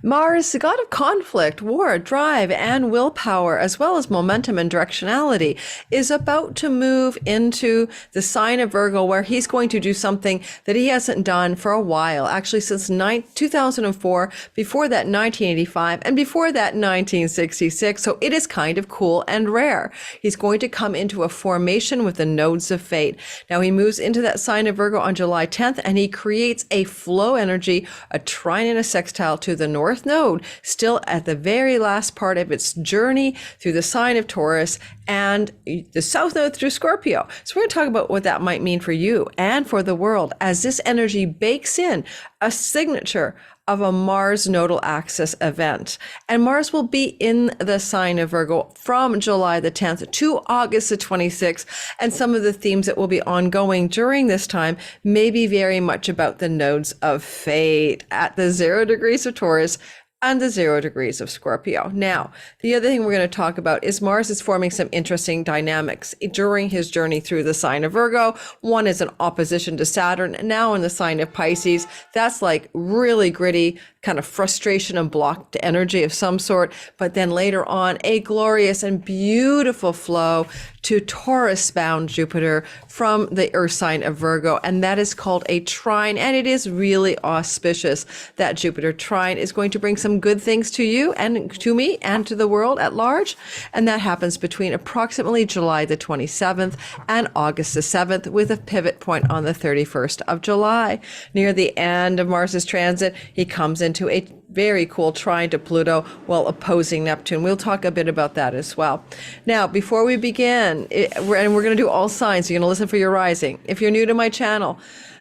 Mars, the god of conflict, war, drive, and willpower, as well as momentum and directionality, is about to move into the sign of Virgo, where he's going to do something that he hasn't done for a while, actually since 2004, before that 1985, and before that 1966. So it is kind of cool and rare. He's going to come into a formation with the nodes of fate. Now he moves into that sign of Virgo on July 10th, and he creates a flow energy, a trine and a sextile to the North Node, still at the very last part of its journey through the sign of Taurus, and the South Node through Scorpio. So we're going to talk about what that might mean for you and for the world as this energy bakes in a signature of a Mars nodal axis event. And Mars will be in the sign of Virgo from July the 10th to August the 26th. And some of the themes that will be ongoing during this time may be very much about the nodes of fate at the 0 degrees of Taurus and the 0 degrees of Scorpio. Now, the other thing we're going to talk about is Mars is forming some interesting dynamics during his journey through the sign of Virgo. One is an opposition to Saturn, now in the sign of Pisces. That's like really gritty, kind of frustration and blocked energy of some sort. But then later on, a glorious and beautiful flow to Taurus-bound Jupiter from the Earth sign of Virgo, and that is called a trine, and it is really auspicious. That Jupiter trine is going to bring some good things to you and to me and to the world at large, and that happens between approximately July the 27th and August the 7th, with a pivot point on the 31st of July. Near the end of Mars's transit, he comes into a very cool trine to Pluto while opposing Neptune. We'll talk a bit about that as well. Now, before we begin, we're going to do all signs. You're going to listen for your rising. If you're new to my channel,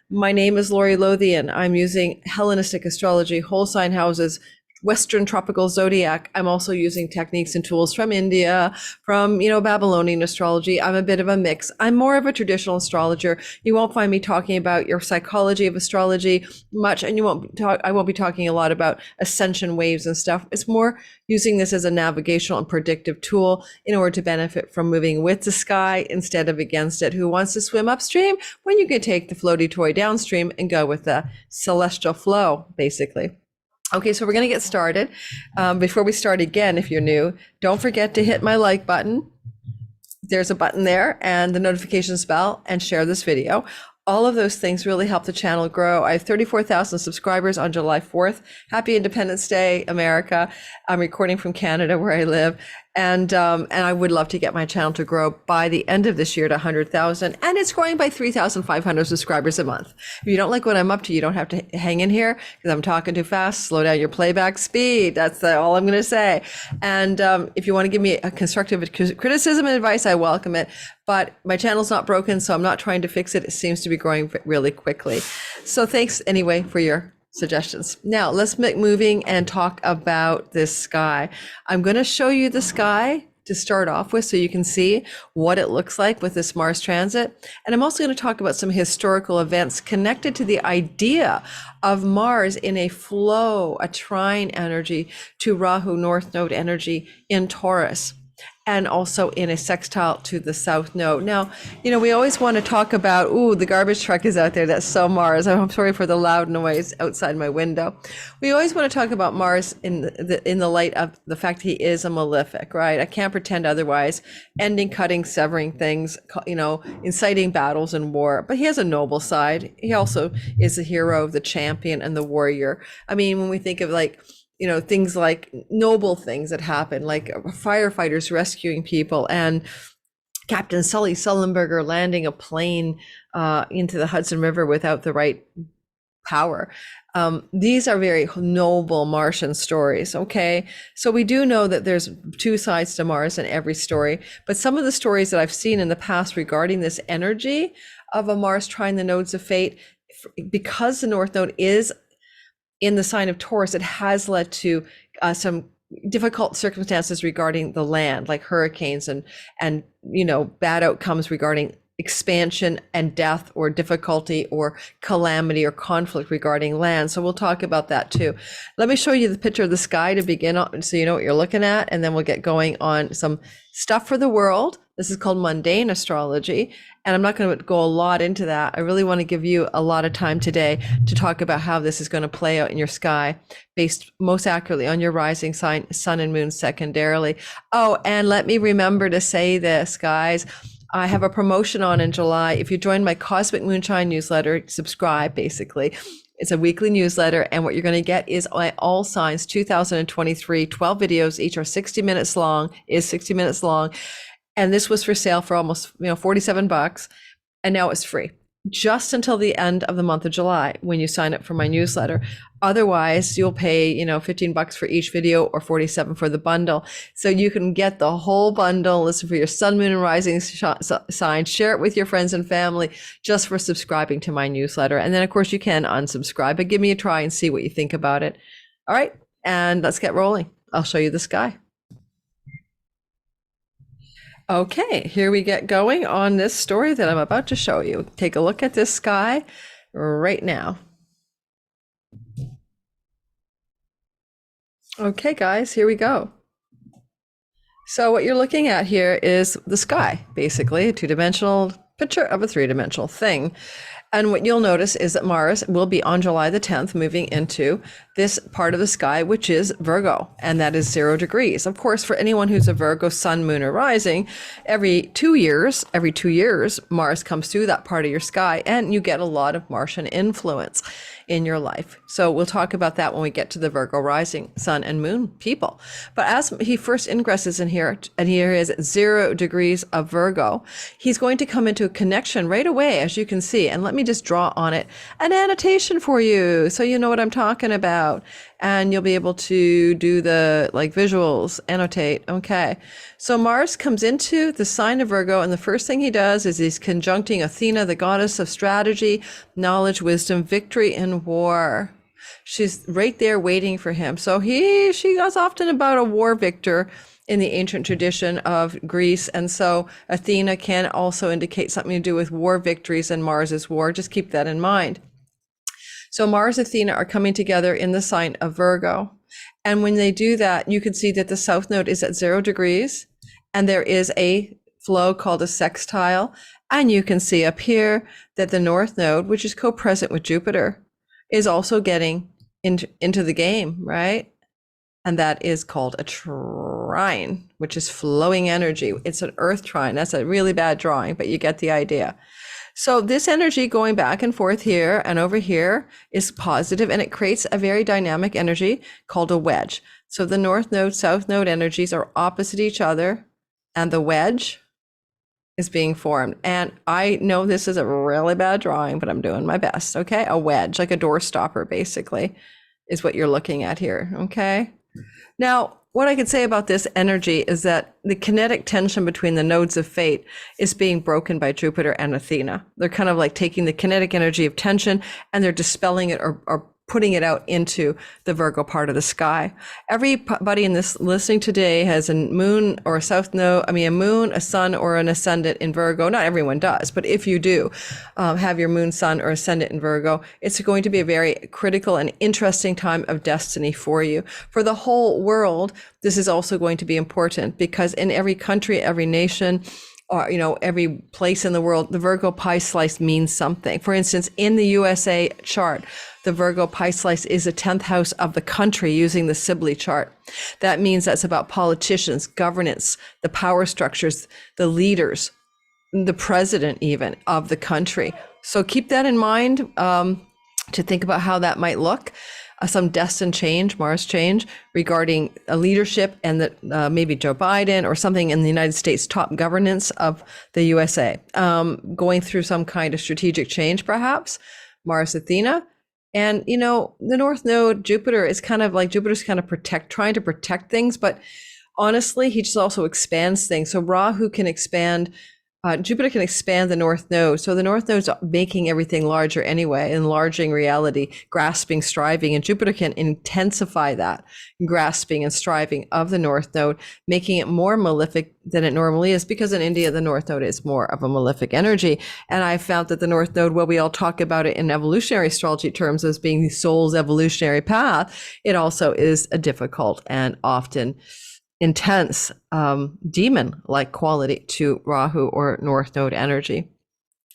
my name is Lori Lothian. I'm using Hellenistic astrology, whole sign houses, Western tropical zodiac. I'm also using techniques and tools from India, from, Babylonian astrology. I'm a bit of a mix. I'm more of a traditional astrologer. You won't find me talking about your psychology of astrology much, and I won't be talking a lot about ascension waves and stuff. It's more using this as a navigational and predictive tool in order to benefit from moving with the sky instead of against it. Who wants to swim upstream when you can take the floaty toy downstream and go with the celestial flow, basically. Okay, so we're going to get started. Before we start again, if you're new, don't forget to hit my like button. There's a button there, and the notifications bell, and share this video. All of those things really help the channel grow. I have 34,000 subscribers on July 4th. Happy Independence Day, America. I'm recording from Canada, where I live. And I would love to get my channel to grow by the end of this year to 100,000. And it's growing by 3,500 subscribers a month. If you don't like what I'm up to, you don't have to hang in here because I'm talking too fast. Slow down your playback speed. That's all I'm going to say. And if you want to give me a constructive criticism and advice, I welcome it. But my channel's not broken, so I'm not trying to fix it. It seems to be growing really quickly. So thanks anyway for your suggestions. Now let's make moving and talk about this sky. I'm going to show you the sky to start off with so you can see what it looks like with this Mars transit. And I'm also going to talk about some historical events connected to the idea of Mars in a flow, a trine energy to Rahu North Node energy in Taurus, and also in a sextile to the South Node. Now, we always want to talk about, the garbage truck is out there. That's so Mars. I'm sorry for the loud noise outside my window. We always want to talk about Mars in the light of the fact he is a malefic, right? I can't pretend otherwise. Ending, cutting, severing things, inciting battles and war. But he has a noble side. He also is the hero, the champion, and the warrior. I mean, when we think of things like noble things that happen, like firefighters rescuing people and Captain Sully Sullenberger landing a plane into the Hudson River without the right power. These are very noble Martian stories, okay? So we do know that there's two sides to Mars in every story, but some of the stories that I've seen in the past regarding this energy of a Mars trine the nodes of fate, because the North Node is in the sign of Taurus, it has led to some difficult circumstances regarding the land, like hurricanes and bad outcomes regarding expansion and death or difficulty or calamity or conflict regarding land. So we'll talk about that too. Let me show you the picture of the sky to begin on so you know what you're looking at, and then we'll get going on some stuff for the world This is called mundane astrology. And I'm not going to go a lot into that. I really want to give you a lot of time today to talk about how this is going to play out in your sky based most accurately on your rising sign, sun and moon secondarily. Oh, and let me remember to say this, guys. I have a promotion on in July. If you join my Cosmic Moonshine newsletter, subscribe basically. It's a weekly newsletter, and what you're going to get is my All Signs 2023 12 videos. Each are 60 minutes long, and this was for sale for almost $47, and now it's free just until the end of the month of July when you sign up for my newsletter. Otherwise, you'll pay $15 for each video or $47 for the bundle. So you can get the whole bundle, listen for your sun, moon, and rising sign, share it with your friends and family just for subscribing to my newsletter. And then, of course, you can unsubscribe, but give me a try and see what you think about it. All right, and let's get rolling. I'll show you the sky. Okay, here we get going on this story that I'm about to show you. Take a look at this sky right now. Okay, guys, here we go. So what you're looking at here is the sky, basically a two-dimensional picture of a three-dimensional thing. And what you'll notice is that Mars will be on July the 10th moving into this part of the sky, which is Virgo, and that is 0 degrees. Of course, for anyone who's a Virgo sun, moon, or rising, every 2 years, Mars comes through that part of your sky, and you get a lot of Martian influence in your life. So we'll talk about that when we get to the Virgo rising sun and moon people. But as he first ingresses in here, and here is 0 degrees of Virgo, he's going to come into a connection right away, as you can see. And let me just draw on it an annotation for you so you know what I'm talking about. And you'll be able to do the visuals, annotate. Okay. So Mars comes into the sign of Virgo, and the first thing he does is he's conjuncting Athena, the goddess of strategy, knowledge, wisdom, victory, and war. She's right there waiting for him. So she was often about a war victor in the ancient tradition of Greece. And so Athena can also indicate something to do with war victories, and Mars is war. Just keep that in mind. So Mars and Athena are coming together in the sign of Virgo. And when they do that, you can see that the south node is at 0 degrees, and there is a flow called a sextile. And you can see up here that the north node, which is co-present with Jupiter, is also getting into the game, right? And that is called a trine, which is flowing energy. It's an earth trine. That's a really bad drawing, but you get the idea. So this energy going back and forth here and over here is positive, and it creates a very dynamic energy called a wedge. So the north node, south node energies are opposite each other, and the wedge is being formed. And I know this is a really bad drawing, but I'm doing my best, okay? A wedge, like a door stopper, basically, is what you're looking at here, okay? Now, what I could say about this energy is that the kinetic tension between the nodes of fate is being broken by Jupiter and Athena. They're kind of like taking the kinetic energy of tension and they're dispelling it or putting it out into the Virgo part of the sky. Everybody in this listening today has a moon or a south node, a moon, a sun, or an ascendant in Virgo. Not everyone does, but if you do have your moon, sun, or ascendant in Virgo, it's going to be a very critical and interesting time of destiny for you. For the whole world, this is also going to be important because in every country, every nation, or every place in the world, the Virgo pie slice means something. For instance, in the USA chart, the Virgo pie slice is the 10th house of the country using the Sibley chart. That means that's about politicians, governance, the power structures, the leaders, the president even of the country. So keep that in mind to think about how that might look. Some destined change, Mars change regarding leadership, and that maybe Joe Biden or something in the United States top governance of the USA, going through some kind of strategic change, perhaps. Mars, Athena, and the North Node, Jupiter is kind of like Jupiter's kind of trying to protect things, but honestly, he just also expands things. So Rahu can expand. Jupiter can expand the North Node. So the North Node's making everything larger anyway, enlarging reality, grasping, striving, and Jupiter can intensify that grasping and striving of the North Node, making it more malefic than it normally is, because in India, the North Node is more of a malefic energy. And I found that the North Node, while we all talk about it in evolutionary astrology terms as being the soul's evolutionary path, it also is a difficult and often intense demon-like quality to Rahu or North Node energy.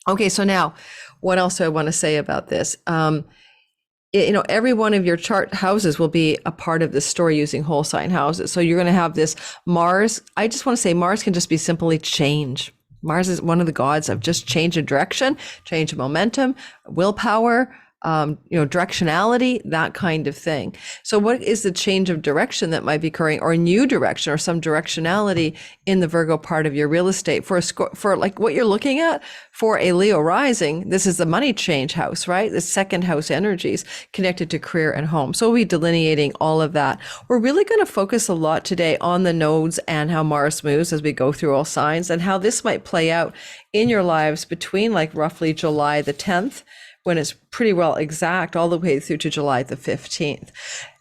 Okay, so now what else do I want to say about this? Every one of your chart houses will be a part of this story using whole sign houses. So you're going to have this Mars. I just want to say Mars can just be simply change. Mars is one of the gods of just change of direction, change of momentum, willpower, directionality, that kind of thing. So what is the change of direction that might be occurring, or a new direction or some directionality in the Virgo part of your real estate? For like what you're looking at for a Leo rising, this is the money change house, right? The second house energies connected to career and home. So we'll be delineating all of that. We're really going to focus a lot today on the nodes and how Mars moves as we go through all signs, and how this might play out in your lives between like roughly July the 10th, when it's pretty well exact, all the way through to July the 15th.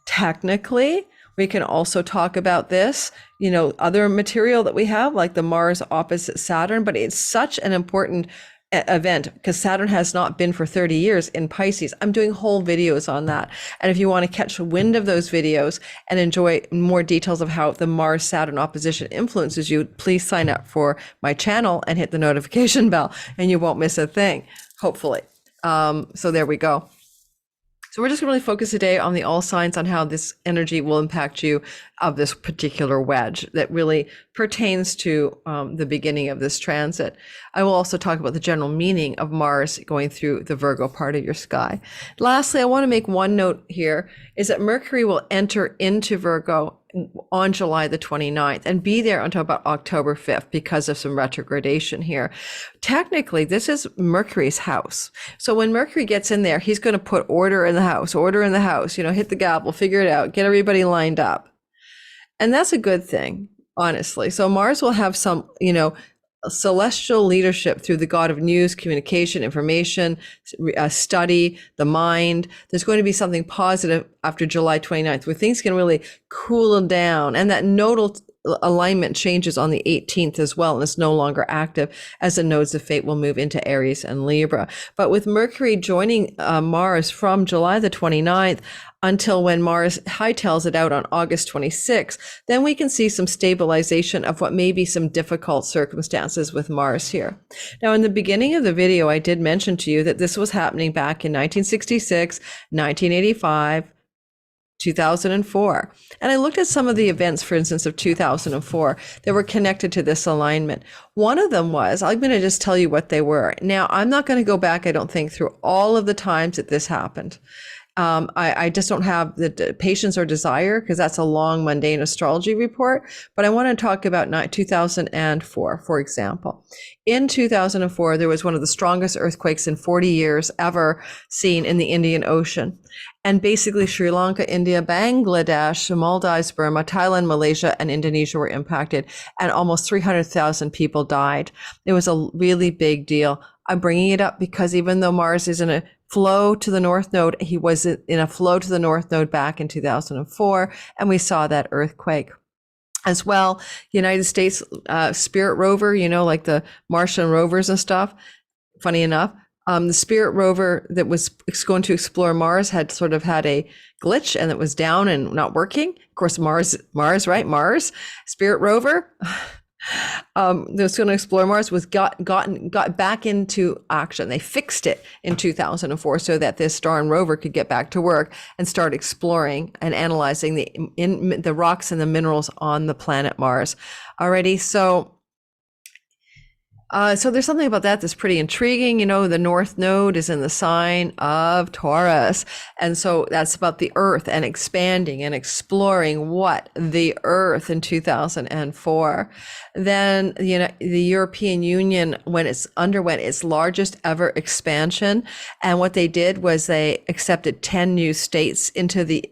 Technically, we can also talk about this, other material that we have, like the Mars opposite Saturn, but it's such an important event because Saturn has not been for 30 years in Pisces. I'm doing whole videos on that. And if you want to catch wind of those videos and enjoy more details of how the Mars Saturn opposition influences you, please sign up for my channel and hit the notification bell, and you won't miss a thing, hopefully. So there we go. So we're just going to really focus today on the all signs, on how this energy will impact you of this particular wedge that really pertains to the beginning of this transit. I will also talk about the general meaning of Mars going through the Virgo part of your sky. Lastly, I want to make one note here is that Mercury will enter into Virgo on July the 29th and be there until about October 5th because of some retrogradation here. Technically, this is Mercury's house. So when Mercury gets in there, he's going to put order in the house, hit the gavel, figure it out, get everybody lined up. And that's a good thing, honestly. So Mars will have some, celestial leadership through the god of news, communication, information, study, the mind. There's going to be something positive after July 29th where things can really cool down, and that nodal alignment changes on the 18th as well, and it's no longer active as the nodes of fate will move into Aries and Libra. But with Mercury joining Mars from July the 29th until when Mars hightails it out on August 26th, then we can see some stabilization of what may be some difficult circumstances with Mars here. Now, in the beginning of the video, I did mention to you that this was happening back in 1966, 1985, 2004. And I looked at some of the events, for instance, of 2004 that were connected to this alignment. One of them was, I'm going to just tell you what they were. Now, I'm not going to go back, I don't think, through all of the times that this happened. I just don't have the patience or desire because that's a long, mundane astrology report. But I want to talk about 2004, for example. In 2004, there was one of the strongest earthquakes in 40 years ever seen in the Indian Ocean. And basically Sri Lanka, India, Bangladesh, Maldives, Burma, Thailand, Malaysia, and Indonesia were impacted, and almost 300,000 people died. It was a really big deal. I'm bringing it up because even though Mars is in a flow to the North Node, he was in a flow to the North Node back in 2004, and we saw that earthquake. As well, United States Spirit rover, like the Martian rovers and stuff, funny enough, the Spirit rover that was going to explore Mars had sort of had a glitch and it was down and not working. Of course, Mars, right? Mars, Spirit rover that was going to explore Mars was got back into action. They fixed it in 2004 so that this darn rover could get back to work and start exploring and analyzing the rocks and the minerals on the planet Mars. Alrighty, so there's something about that that's pretty intriguing. The North Node is in the sign of Taurus. And so that's about the Earth and expanding and exploring the Earth in 2004. Then, the European Union, when it's underwent its largest ever expansion, and what they did was they accepted 10 new states into the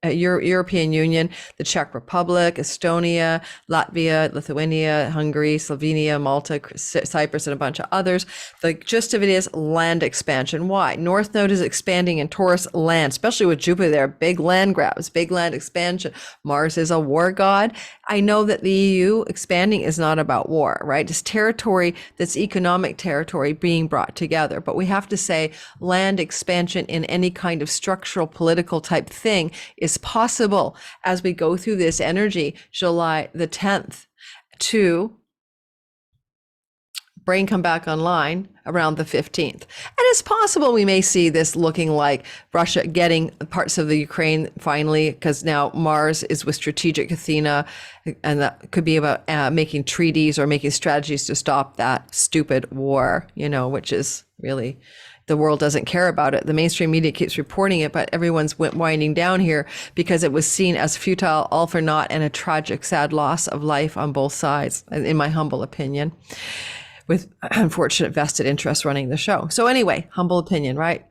European Union, the Czech Republic, Estonia, Latvia, Lithuania, Hungary, Slovenia, Malta, Cyprus, and a bunch of others. The gist of it is land expansion. Why? North Node is expanding in Taurus land, especially with Jupiter there, big land grabs, big land expansion. Mars is a war god. I know that the EU expanding is not about war, right? It's territory that's economic territory being brought together. But we have to say land expansion in any kind of structural political type thing is It's possible as we go through this energy, July the 10th, to brain come back online around the 15th. And it's possible we may see this looking like Russia getting parts of the Ukraine finally, because now Mars is with strategic Athena, and that could be about making treaties or making strategies to stop that stupid war, which is really, the world doesn't care about it. The mainstream media keeps reporting it, but everyone's winding down here because it was seen as futile, all for naught, and a tragic, sad loss of life on both sides, in my humble opinion, with unfortunate vested interests running the show. So anyway, humble opinion, right?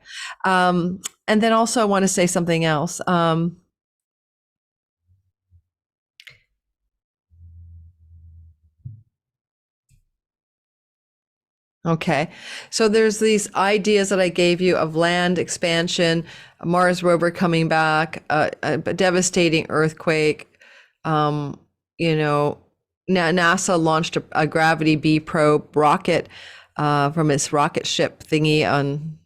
And then also I want to say something else. Okay, so there's these ideas that I gave you of land expansion, Mars rover coming back, a devastating earthquake, NASA launched a gravity B probe rocket from its rocket ship thingy,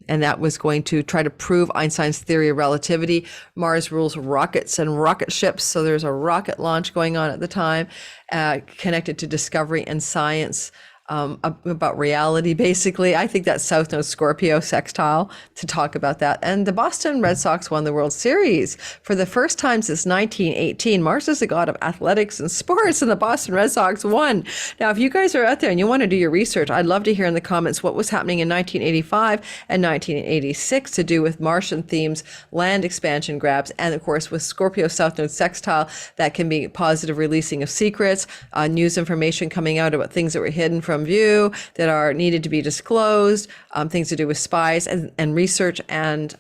and that was going to try to prove Einstein's theory of relativity. Mars rules rockets and rocket ships, so there's a rocket launch going on at the time, connected to discovery and science. About reality, basically. I think that's South Node Scorpio sextile to talk about that. And the Boston Red Sox won the World Series for the first time since 1918. Mars is the god of athletics and sports, and the Boston Red Sox won. Now, if you guys are out there and you want to do your research, I'd love to hear in the comments what was happening in 1985 and 1986 to do with Martian themes, land expansion grabs, and of course with Scorpio South Node sextile, that can be positive releasing of secrets, news information coming out about things that were hidden from view that are needed to be disclosed, things to do with spies and research and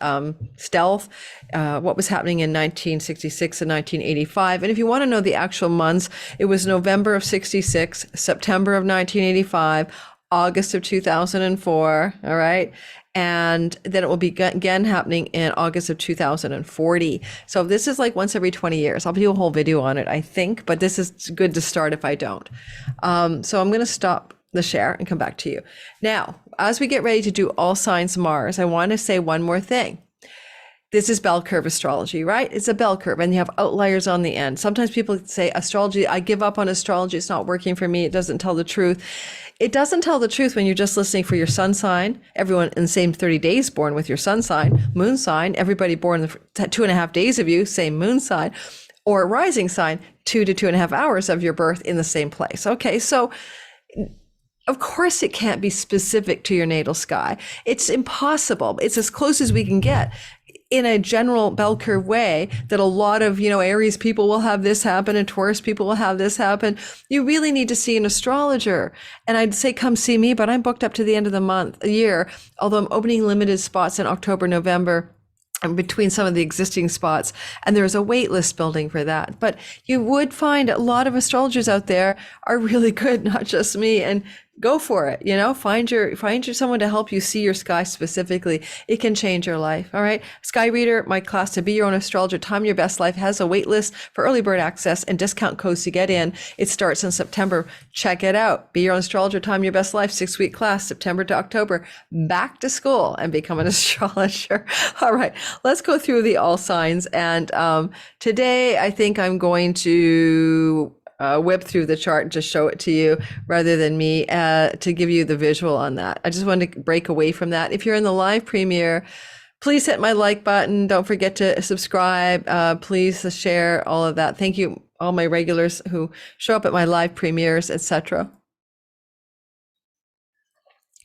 stealth, what was happening in 1966 and 1985. And if you want to know the actual months, it was November of 66, September of 1985, August of 2004, all right? And then it will be again happening in August of 2040. So this is like once every 20 years. I'll do a whole video on it, I think, but this is good to start if I don't. So I'm going to stop the share and come back to you. Now, as we get ready to do all signs Mars, I want to say one more thing. This is bell curve astrology, right? It's a bell curve and you have outliers on the end. Sometimes people say astrology, I give up on astrology. It's not working for me. It doesn't tell the truth. It doesn't tell the truth when you're just listening for your sun sign. Everyone in the same 30 days born with your sun sign, moon sign, everybody born 2.5 days of you, same moon sign, or rising sign, 2 to 2.5 hours of your birth in the same place. Okay, so of course it can't be specific to your natal sky. It's impossible. It's as close as we can get in a general bell curve way that a lot of, Aries people will have this happen and Taurus people will have this happen. You really need to see an astrologer. And I'd say come see me, but I'm booked up to the end of the year, although I'm opening limited spots in October, November, and between some of the existing spots, and there's a wait list building for that. But you would find a lot of astrologers out there are really good, not just me, and go for it. Find your someone to help you see your sky specifically. It can change your life. All right. Sky Reader, my class to be your own astrologer, time your best life, has a wait list for early bird access and discount codes to get in. It starts in September. Check it out. Be your own astrologer, time your best life, 6-week class, September to October. Back to school and become an astrologer. All right. Let's go through the all signs. And today I think I'm going to whip through the chart and just show it to you rather than me to give you the visual on that. I just wanted to break away from that. If you're in the live premiere, please hit my like button. Don't forget to subscribe. Please share all of that. Thank you, all my regulars who show up at my live premieres, etc.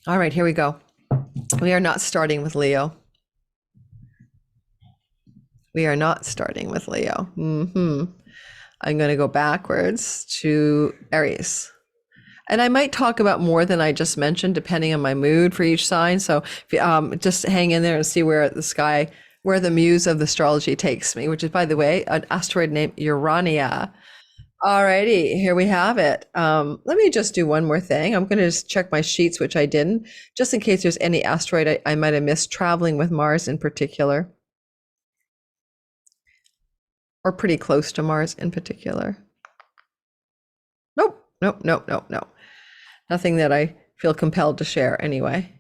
All right, here we go. We are not starting with Leo. We are not starting with Leo. I'm going to go backwards to Aries. And I might talk about more than I just mentioned, depending on my mood for each sign. So just hang in there and see where the muse of the astrology takes me, which is, by the way, an asteroid named Urania. Alrighty, here we have it. Let me just do one more thing. I'm going to just check my sheets, which I didn't, just in case there's any asteroid I might have missed, traveling with Mars in particular. Or pretty close to Mars in particular. Nope. Nothing that I feel compelled to share anyway.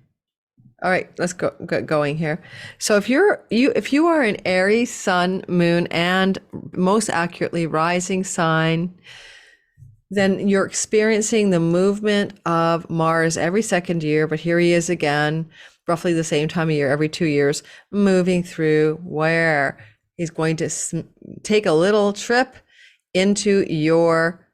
All right, let's get going here. So if you are an Aries sun, moon, and most accurately rising sign, then you're experiencing the movement of Mars every second year, but here he is again, roughly the same time of year, every 2 years, moving through where he's going to take a little trip into your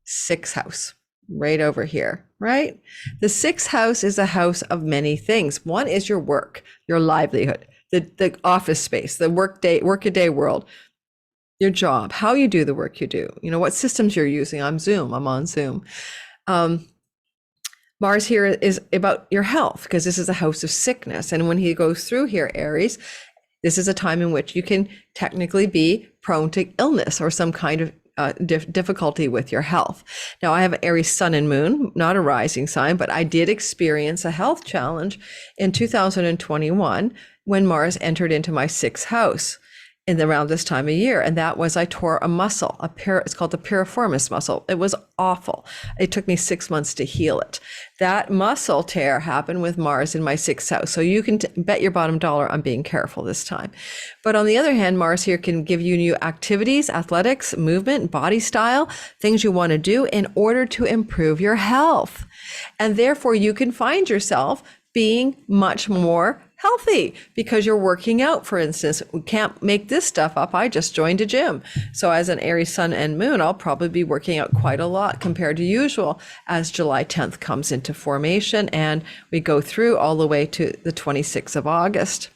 sixth house, right over here, right? The sixth house is a house of many things. One is your work, your livelihood, the office space, the workaday world, your job, how you do the work you do, what systems you're using. I'm on Zoom. Mars here is about your health, because this is a house of sickness. And when he goes through here, Aries, this is a time in which you can technically be prone to illness or some kind of difficulty with your health. Now, I have an Aries sun and moon, not a rising sign, but I did experience a health challenge in 2021 when Mars entered into my sixth house around this time of year. And that was, I tore a muscle, it's called the piriformis muscle. It was awful. It took me 6 months to heal it. That muscle tear happened with Mars in my sixth house. So you can bet your bottom dollar I'm being careful this time. But on the other hand, Mars here can give you new activities, athletics, movement, body style, things you want to do in order to improve your health. And therefore you can find yourself being much more healthy because you're working out, for instance. We can't make this stuff up. I just joined a gym. So as an Aries sun and moon, I'll probably be working out quite a lot compared to usual as July 10th comes into formation and we go through all the way to the 26th of August.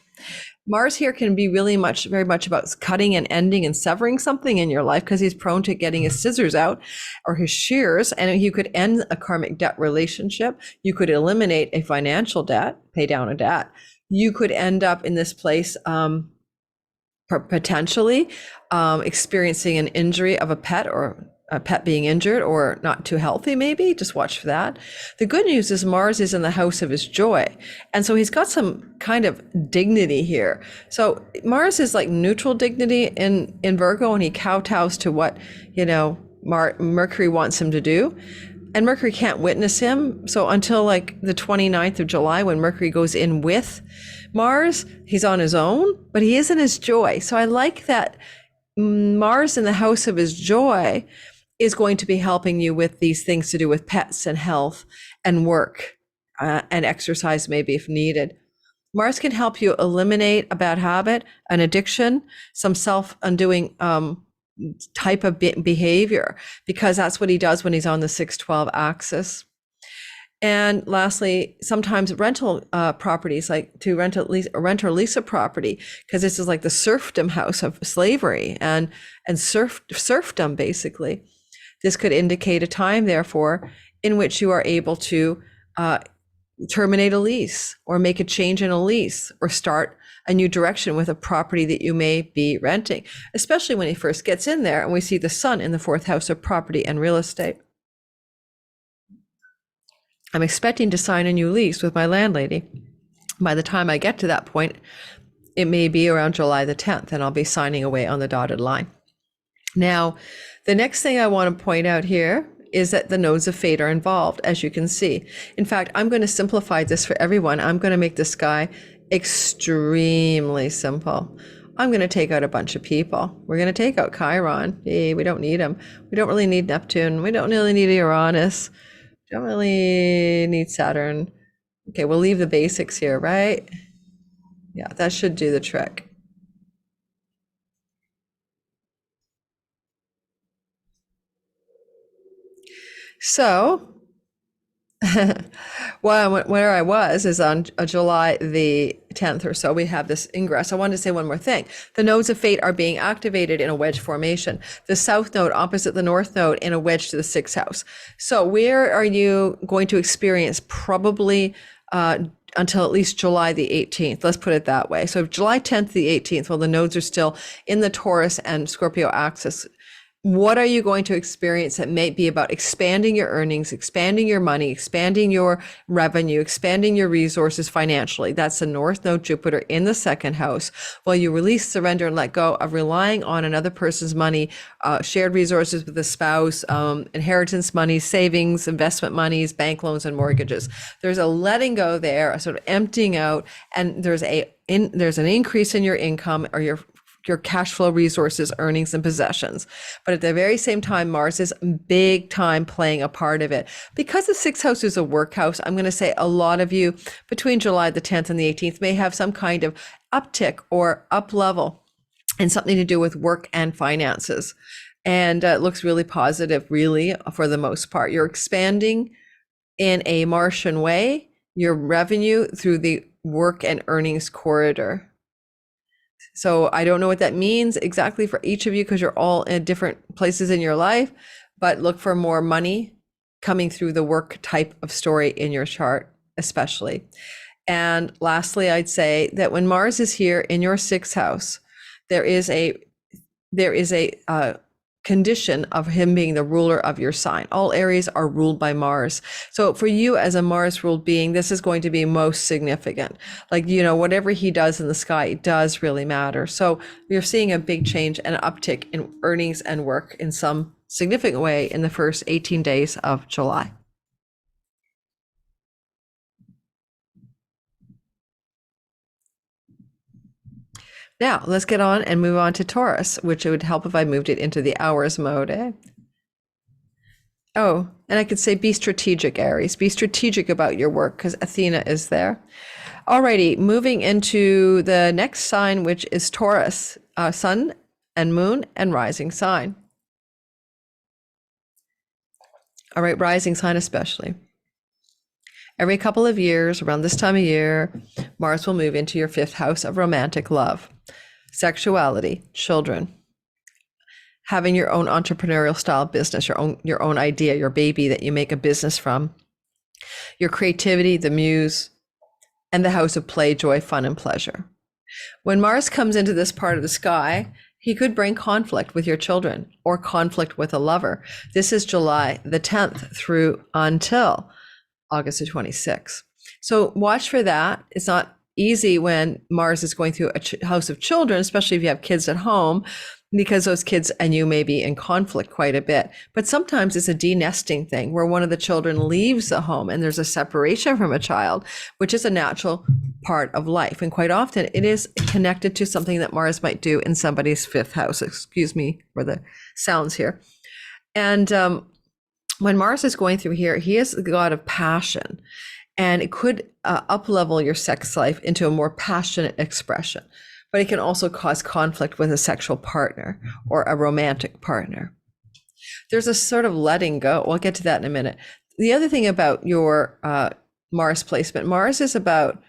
Mars here can be very much about cutting and ending and severing something in your life because he's prone to getting his scissors out or his shears, and you could end a karmic debt relationship. You could eliminate a financial debt, pay down a debt. You could end up in this place potentially experiencing an injury of a pet or a pet being injured or not too healthy, maybe. Just watch for that. The good news is Mars is in the house of his joy. And so he's got some kind of dignity here. So Mars is like neutral dignity in Virgo, and he kowtows to what, Mercury wants him to do. And Mercury can't witness him. So until like the 29th of July, when Mercury goes in with Mars, he's on his own, but he is in his joy. So I like that Mars in the house of his joy is going to be helping you with these things to do with pets and health and work and exercise, maybe if needed. Mars can help you eliminate a bad habit, an addiction, some self-undoing type of behavior, because that's what he does when he's on the 6-12 axis. And lastly, sometimes rental properties, like to rent or lease a property, because this is like the serfdom house of slavery and serfdom, basically. This could indicate a time, therefore, in which you are able to terminate a lease or make a change in a lease or start a new direction with a property that you may be renting, especially when he first gets in there and we see the sun in the fourth house of property and real estate. I'm expecting to sign a new lease with my landlady. By the time I get to that point, it may be around July the 10th, and I'll be signing away on the dotted line. Now, the next thing I want to point out here is that the nodes of fate are involved, as you can see. In fact, I'm going to simplify this for everyone. I'm going to make this guy extremely simple. I'm going to take out a bunch of people. We're going to take out Chiron. Hey, we don't need him. We don't really need Neptune. We don't really need Uranus. Don't really need Saturn. Okay, we'll leave the basics here, right? Yeah, that should do the trick. So, where I was is on July the 10th or so, we have this ingress. I wanted to say one more thing. The nodes of fate are being activated in a wedge formation. The south node opposite the north node in a wedge to the sixth house. So where are you going to experience probably until at least July the 18th? Let's put it that way. So July 10th to the 18th, well, the nodes are still in the Taurus and Scorpio axis. What are you going to experience that may be about expanding your earnings, expanding your money, expanding your revenue, expanding your resources financially? That's the North Node Jupiter in the second house. While you release, surrender, and let go of relying on another person's money, shared resources with a spouse, inheritance money, savings, investment monies, bank loans, and mortgages. There's a letting go there, a sort of emptying out, and there's an increase in your income or your cash flow, resources, earnings, and possessions. But at the very same time, Mars is big time playing a part of it. Because the sixth house is a work house, I'm going to say a lot of you between July the 10th and the 18th may have some kind of uptick or up level and something to do with work and finances. And it looks really positive, really, for the most part. You're expanding in a Martian way your revenue through the work and earnings corridor. So I don't know what that means exactly for each of you because you're all in different places in your life, but look for more money coming through the work type of story in your chart, especially. And lastly, I'd say that when Mars is here in your sixth house, there is a condition of him being the ruler of your sign. All Aries are ruled by Mars. So for you as a Mars ruled being, this is going to be most significant. Like, whatever he does in the sky does really matter. So you're seeing a big change and uptick in earnings and work in some significant way in the first 18 days of July. Now, let's get on and move on to Taurus, which it would help if I moved it into the hours mode, eh? Oh, and I could say be strategic, Aries. Be strategic about your work because Athena is there. Alrighty, moving into the next sign, which is Taurus, sun and moon and rising sign. All right, rising sign especially. Every couple of years, around this time of year, Mars will move into your fifth house of romantic love, sexuality, children, having your own entrepreneurial style business, your own idea, your baby that you make a business from, your creativity, the muse, and the house of play, joy, fun, and pleasure. When Mars comes into this part of the sky, he could bring conflict with your children or conflict with a lover. This is July the 10th through until August the 26th. So watch for that. It's not easy when Mars is going through a house of children, especially if you have kids at home, because those kids and you may be in conflict quite a bit. But sometimes it's a de-nesting thing where one of the children leaves the home and there's a separation from a child, which is a natural part of life. And quite often it is connected to something that Mars might do in somebody's fifth house. Excuse me for the sounds here. And when Mars is going through here, he is the god of passion, and it could up-level your sex life into a more passionate expression, but it can also cause conflict with a sexual partner or a romantic partner. There's a sort of letting go. We'll get to that in a minute. The other thing about your Mars placement, Mars is about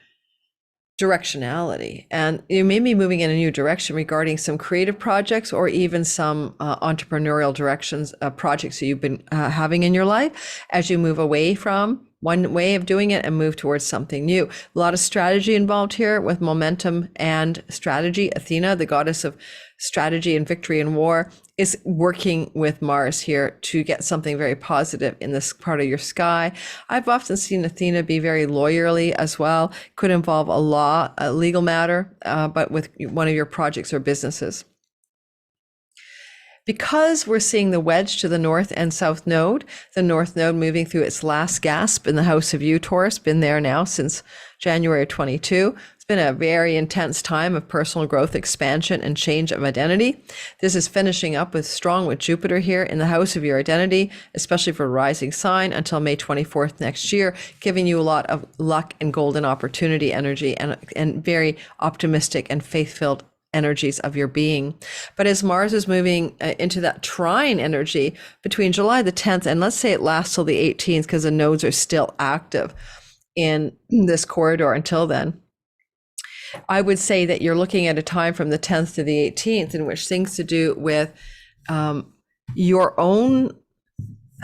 directionality, and you may be moving in a new direction regarding some creative projects or even some entrepreneurial directions, projects that you've been having in your life as you move away from one way of doing it and move towards something new. A lot of strategy involved here with momentum and strategy. Athena, the goddess of strategy and victory and war, is working with Mars here to get something very positive in this part of your sky. I've often seen Athena be very lawyerly as well. Could involve a legal matter, but with one of your projects or businesses. Because we're seeing the wedge to the north and south node, the north node moving through its last gasp in the house of you, Taurus, been there now since January 22. It's been a very intense time of personal growth, expansion, and change of identity. This is finishing up with Jupiter here in the house of your identity, especially for rising sign until May 24th next year, giving you a lot of luck and golden opportunity energy and very optimistic and faith-filled energies of your being. But as Mars is moving into that trine energy between July the 10th and let's say it lasts till the 18th because the nodes are still active in this corridor until then, I would say that you're looking at a time from the 10th to the 18th in which things to do with your own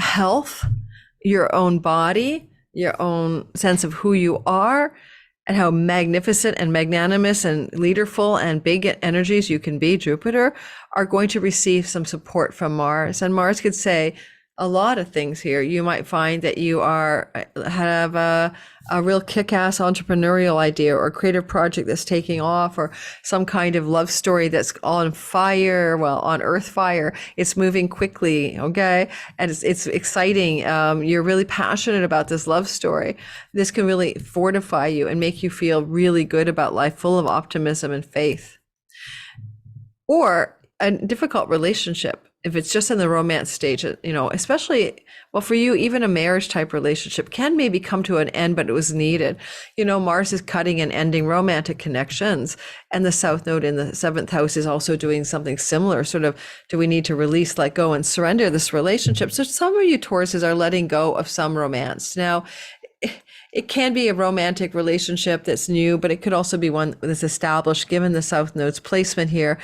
health, your own body, your own sense of who you are, and how magnificent and magnanimous and leaderful and big energies you can be, Jupiter, are going to receive some support from Mars. And Mars could say a lot of things here. You might find that you have a real kick-ass entrepreneurial idea or creative project that's taking off, or some kind of love story that's on fire, well, on earth fire. It's moving quickly, okay? And it's exciting. You're really passionate about this love story. This can really fortify you and make you feel really good about life, full of optimism and faith. Or a difficult relationship, if it's just in the romance stage, especially, well, for you, even a marriage type relationship can maybe come to an end, but it was needed. Mars is cutting and ending romantic connections. And the South Node in the 7th house is also doing something similar. Sort of, do we need to release, let go, and surrender this relationship? So some of you Tauruses are letting go of some romance. Now, it can be a romantic relationship that's new, but it could also be one that's established given the South Node's placement here.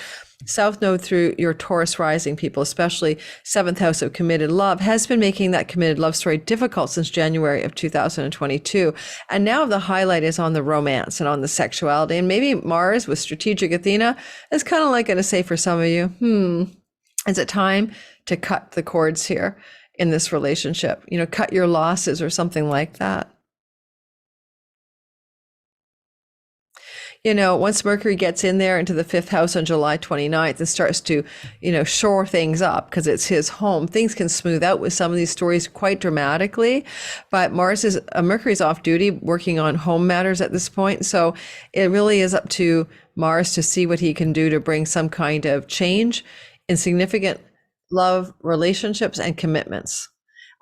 South Node through your Taurus rising people, especially 7th house of committed love, has been making that committed love story difficult since January of 2022. And now the highlight is on the romance and on the sexuality. And maybe Mars with strategic Athena is kind of like going to say for some of you, is it time to cut the cords here in this relationship? Cut your losses or something like that. Once Mercury gets in there into the 5th house on July 29th and starts to, shore things up because it's his home, things can smooth out with some of these stories quite dramatically. But Mercury's off duty working on home matters at this point. So it really is up to Mars to see what he can do to bring some kind of change in significant love, relationships, and commitments.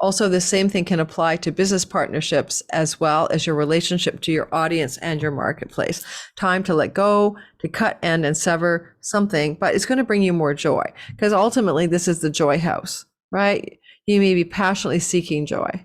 Also, the same thing can apply to business partnerships as well as your relationship to your audience and your marketplace. Time to let go, to cut, end, and sever something, but it's going to bring you more joy because ultimately this is the joy house, right? You may be passionately seeking joy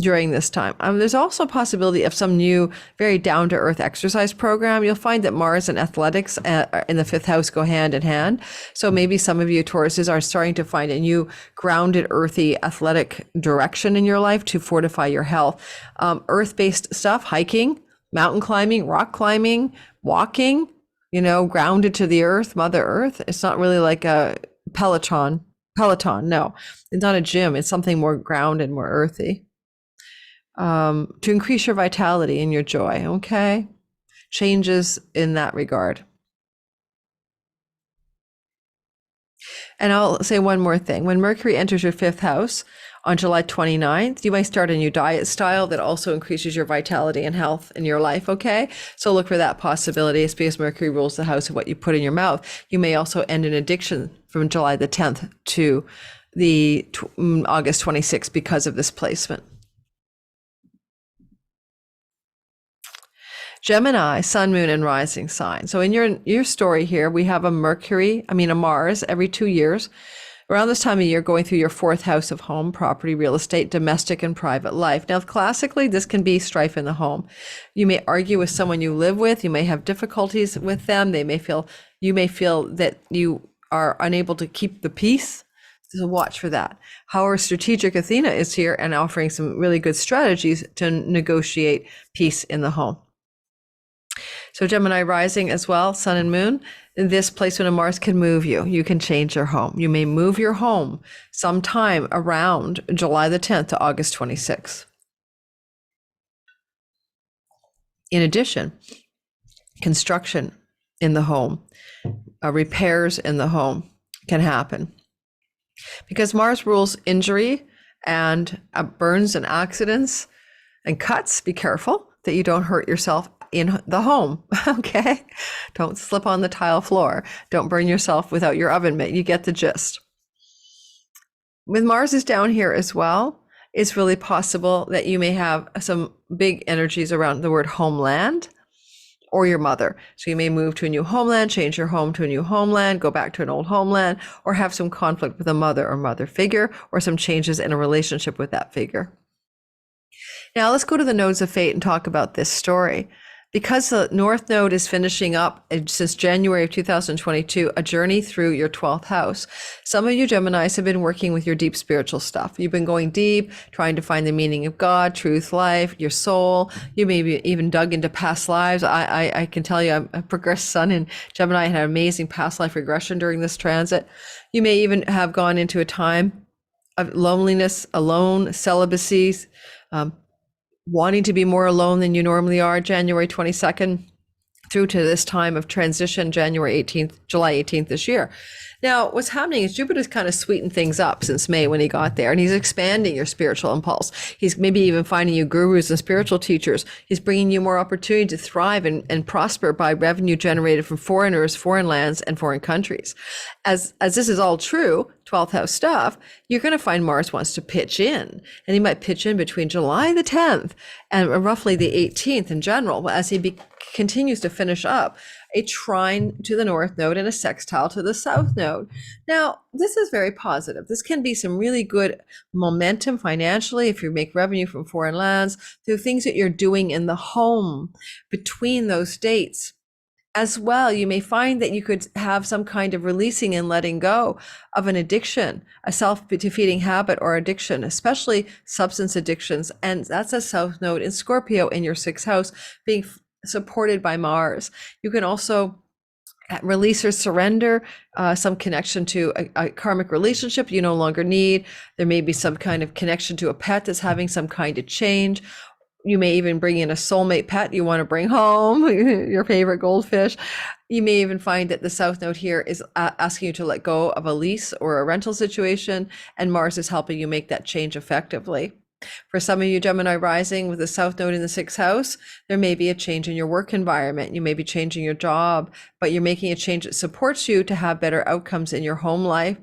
during this time. There's also a possibility of some new, very down-to-earth exercise program. You'll find that Mars and athletics in the 5th house go hand in hand. So maybe some of you Tauruses are starting to find a new grounded, earthy, athletic direction in your life to fortify your health. Earth-based stuff, hiking, mountain climbing, rock climbing, walking, grounded to the earth, Mother Earth. It's not really like a Peloton, no. It's not a gym. It's something more grounded, more earthy. To increase your vitality and your joy, okay? Changes in that regard. And I'll say one more thing. When Mercury enters your 5th house on July 29th, you might start a new diet style that also increases your vitality and health in your life, okay? So look for that possibility. It's because Mercury rules the house of what you put in your mouth. You may also end an addiction from July the 10th to the August 26th because of this placement. Gemini, sun, moon, and rising sign. So in your story here, we have a Mars every 2 years. Around this time of year, going through your 4th house of home, property, real estate, domestic, and private life. Now, classically, this can be strife in the home. You may argue with someone you live with. You may have difficulties with them. You may feel that you are unable to keep the peace. So watch for that. However, strategic Athena is here and offering some really good strategies to negotiate peace in the home. So Gemini rising as well, sun and moon, this placement of Mars can move you. You can change your home. You may move your home sometime around July the 10th to August 26th. In addition, construction in the home, repairs in the home can happen. Because Mars rules injury and burns and accidents and cuts, be careful that you don't hurt yourself in the home, okay? Don't slip on the tile floor. Don't burn yourself without your oven mitt. You get the gist. With Mars is down here as well, it's really possible that you may have some big energies around the word homeland or your mother. So you may move to a new homeland, change your home to a new homeland, go back to an old homeland, or have some conflict with a mother or mother figure, or some changes in a relationship with that figure. Now let's go to the nodes of fate and talk about this story. Because the North Node is finishing up since January of 2022, a journey through your 12th house. Some of you Geminis have been working with your deep spiritual stuff. You've been going deep, trying to find the meaning of God, truth, life, your soul. You maybe even dug into past lives. I can tell you, a progressed sun in Gemini had amazing past life regression during this transit. You may even have gone into a time of loneliness, alone, celibacy, wanting to be more alone than you normally are, January 22nd through to this time of transition, January 18th, July 18th this year. Now, what's happening is Jupiter's kind of sweetened things up since May when he got there, and he's expanding your spiritual impulse. He's maybe even finding you gurus and spiritual teachers. He's bringing you more opportunity to thrive and prosper by revenue generated from foreigners, foreign lands, and foreign countries. As this is all true, 12th house stuff, you're going to find Mars wants to pitch in, and he might pitch in between July the 10th and roughly the 18th in general, as he continues to finish up a trine to the North Node and a sextile to the South Node. Now, this is very positive. This can be some really good momentum financially if you make revenue from foreign lands, through things that you're doing in the home between those dates. As well, you may find that you could have some kind of releasing and letting go of an addiction, a self-defeating habit or addiction, especially substance addictions. And that's a South Node in Scorpio in your 6th house, being supported by Mars. You can also release or surrender some connection to a karmic relationship you no longer need. There may be some kind of connection to a pet that's having some kind of change. You may even bring in a soulmate pet you want to bring home, your favorite goldfish. You may even find that the South Node here is asking you to let go of a lease or a rental situation, and Mars is helping you make that change effectively. For some of you Gemini rising with the South Node in the 6th house, there may be a change in your work environment. You may be changing your job, but you're making a change that supports you to have better outcomes in your home life.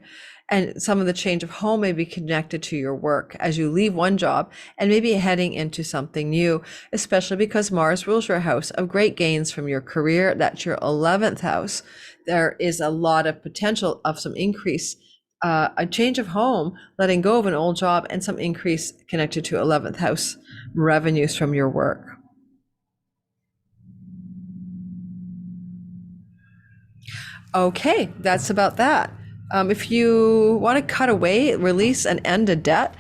And some of the change of home may be connected to your work as you leave one job and maybe heading into something new, especially because Mars rules your house of great gains from your career. That's your 11th house. There is a lot of potential of some increase, a change of home, letting go of an old job, and some increase connected to 11th house revenues from your work. Okay, that's about that. If you want to cut away, release, and end a debt,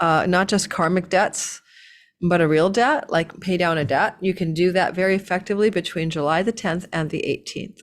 not just karmic debts, but a real debt, like pay down a debt, you can do that very effectively between July the 10th and the 18th.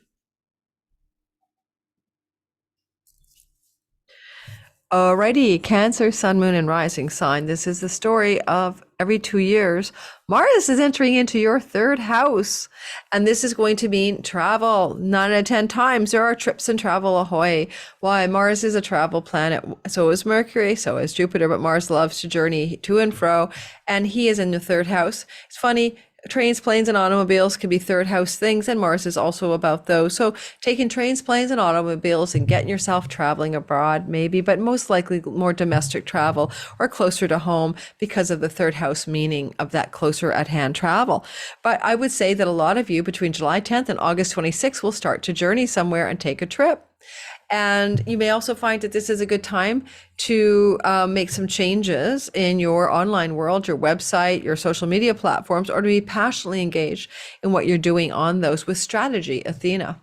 Alrighty, Cancer, Sun, Moon, and Rising sign. This is the story of every 2 years. Mars is entering into your 3rd house, and this is going to mean travel. 9 out of 10 times there are trips and travel ahoy. Why? Mars is a travel planet. So is Mercury, so is Jupiter, but Mars loves to journey to and fro, and he is in the 3rd house. It's funny. Trains, planes, and automobiles can be 3rd house things, and Mars is also about those. So taking trains, planes, and automobiles and getting yourself traveling abroad, maybe, but most likely more domestic travel or closer to home because of the 3rd house meaning of that closer at hand travel. But I would say that a lot of you between July 10th and August 26th will start to journey somewhere and take a trip. And you may also find that this is a good time to make some changes in your online world, your website, your social media platforms, or to be passionately engaged in what you're doing on those with strategy, Athena,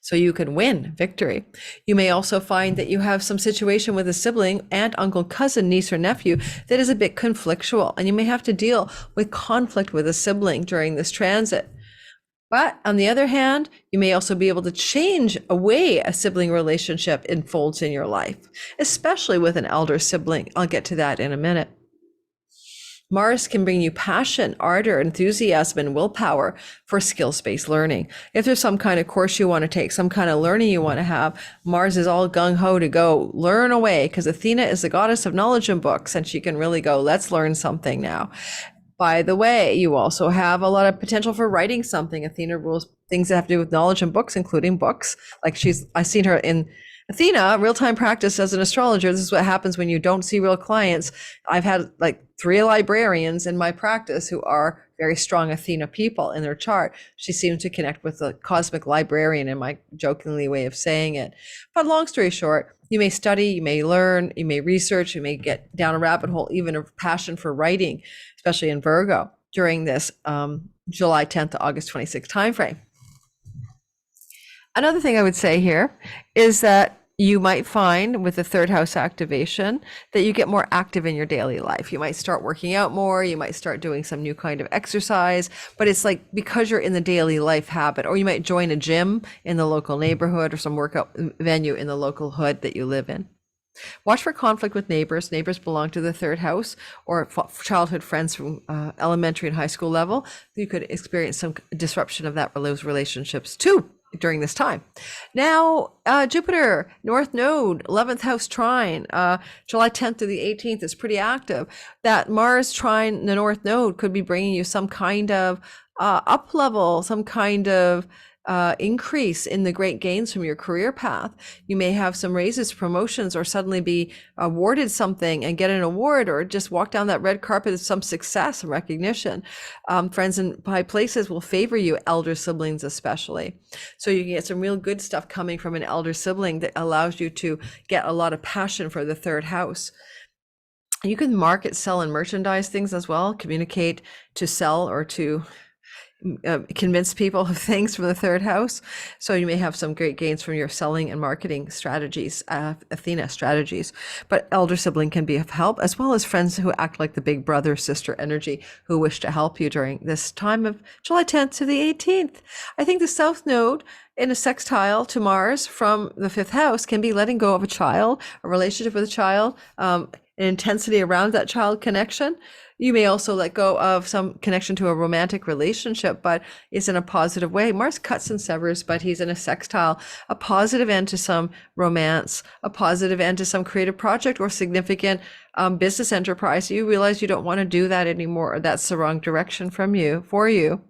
so you can win victory. You may also find that you have some situation with a sibling, aunt, uncle, cousin, niece, or nephew that is a bit conflictual, and you may have to deal with conflict with a sibling during this transit. But on the other hand, you may also be able to change away a sibling relationship unfolds in your life, especially with an elder sibling. I'll get to that in a minute. Mars can bring you passion, ardor, enthusiasm, and willpower for skills-based learning. If there's some kind of course you want to take, some kind of learning you want to have, Mars is all gung-ho to go learn away, because Athena is the goddess of knowledge and books, and she can really go, let's learn something now. By the way, you also have a lot of potential for writing something. Athena rules things that have to do with knowledge and books, including books. Like I've seen her in Athena, real-time practice as an astrologer. This is what happens when you don't see real clients. I've had like 3 librarians in my practice who are very strong Athena people in their chart. She seems to connect with the cosmic librarian, in my jokingly way of saying it. But long story short, you may study, you may learn, you may research, you may get down a rabbit hole, even a passion for writing, especially in Virgo. during this July 10th to August 26th timeframe. Another thing I would say here is that you might find with the third house activation that you get more active in your daily life. You might start working out more. You might start doing some new kind of exercise, but it's like because you're in the daily life habit, or you might join a gym in the local neighborhood or some workout venue in the local hood that you live in. Watch for conflict with neighbors. Neighbors belong to the third house, or childhood friends from elementary and high school level. You could experience some disruption of those relationships too during this time. Now, Jupiter, North Node, 11th house trine, July 10th to the 18th is pretty active. That Mars trine, the North Node, could be bringing you some kind of up level, some kind of increase in the great gains from your career path. You may have some raises, promotions, or suddenly be awarded something and get an award, or just walk down that red carpet with some success and recognition. Friends in high places will favor you, elder siblings especially. So you can get some real good stuff coming from an elder sibling that allows you to get a lot of passion for the third house. You can market, sell, and merchandise things as well, communicate to sell or to convince people of things from the third house. So you may have some great gains from your selling and marketing strategies, Athena strategies. But elder sibling can be of help, as well as friends who act like the big brother sister energy who wish to help you during this time of July 10th to the 18th. I think the South Node in a sextile to Mars from the fifth house can be letting go of a child, a relationship with a child, an intensity around that child connection. You may also let go of some connection to a romantic relationship, but it's in a positive way. Mars cuts and severs, but he's in a sextile, a positive end to some romance, a positive end to some creative project or significant business enterprise. You realize you don't want to do that anymore, or that's the wrong direction for you.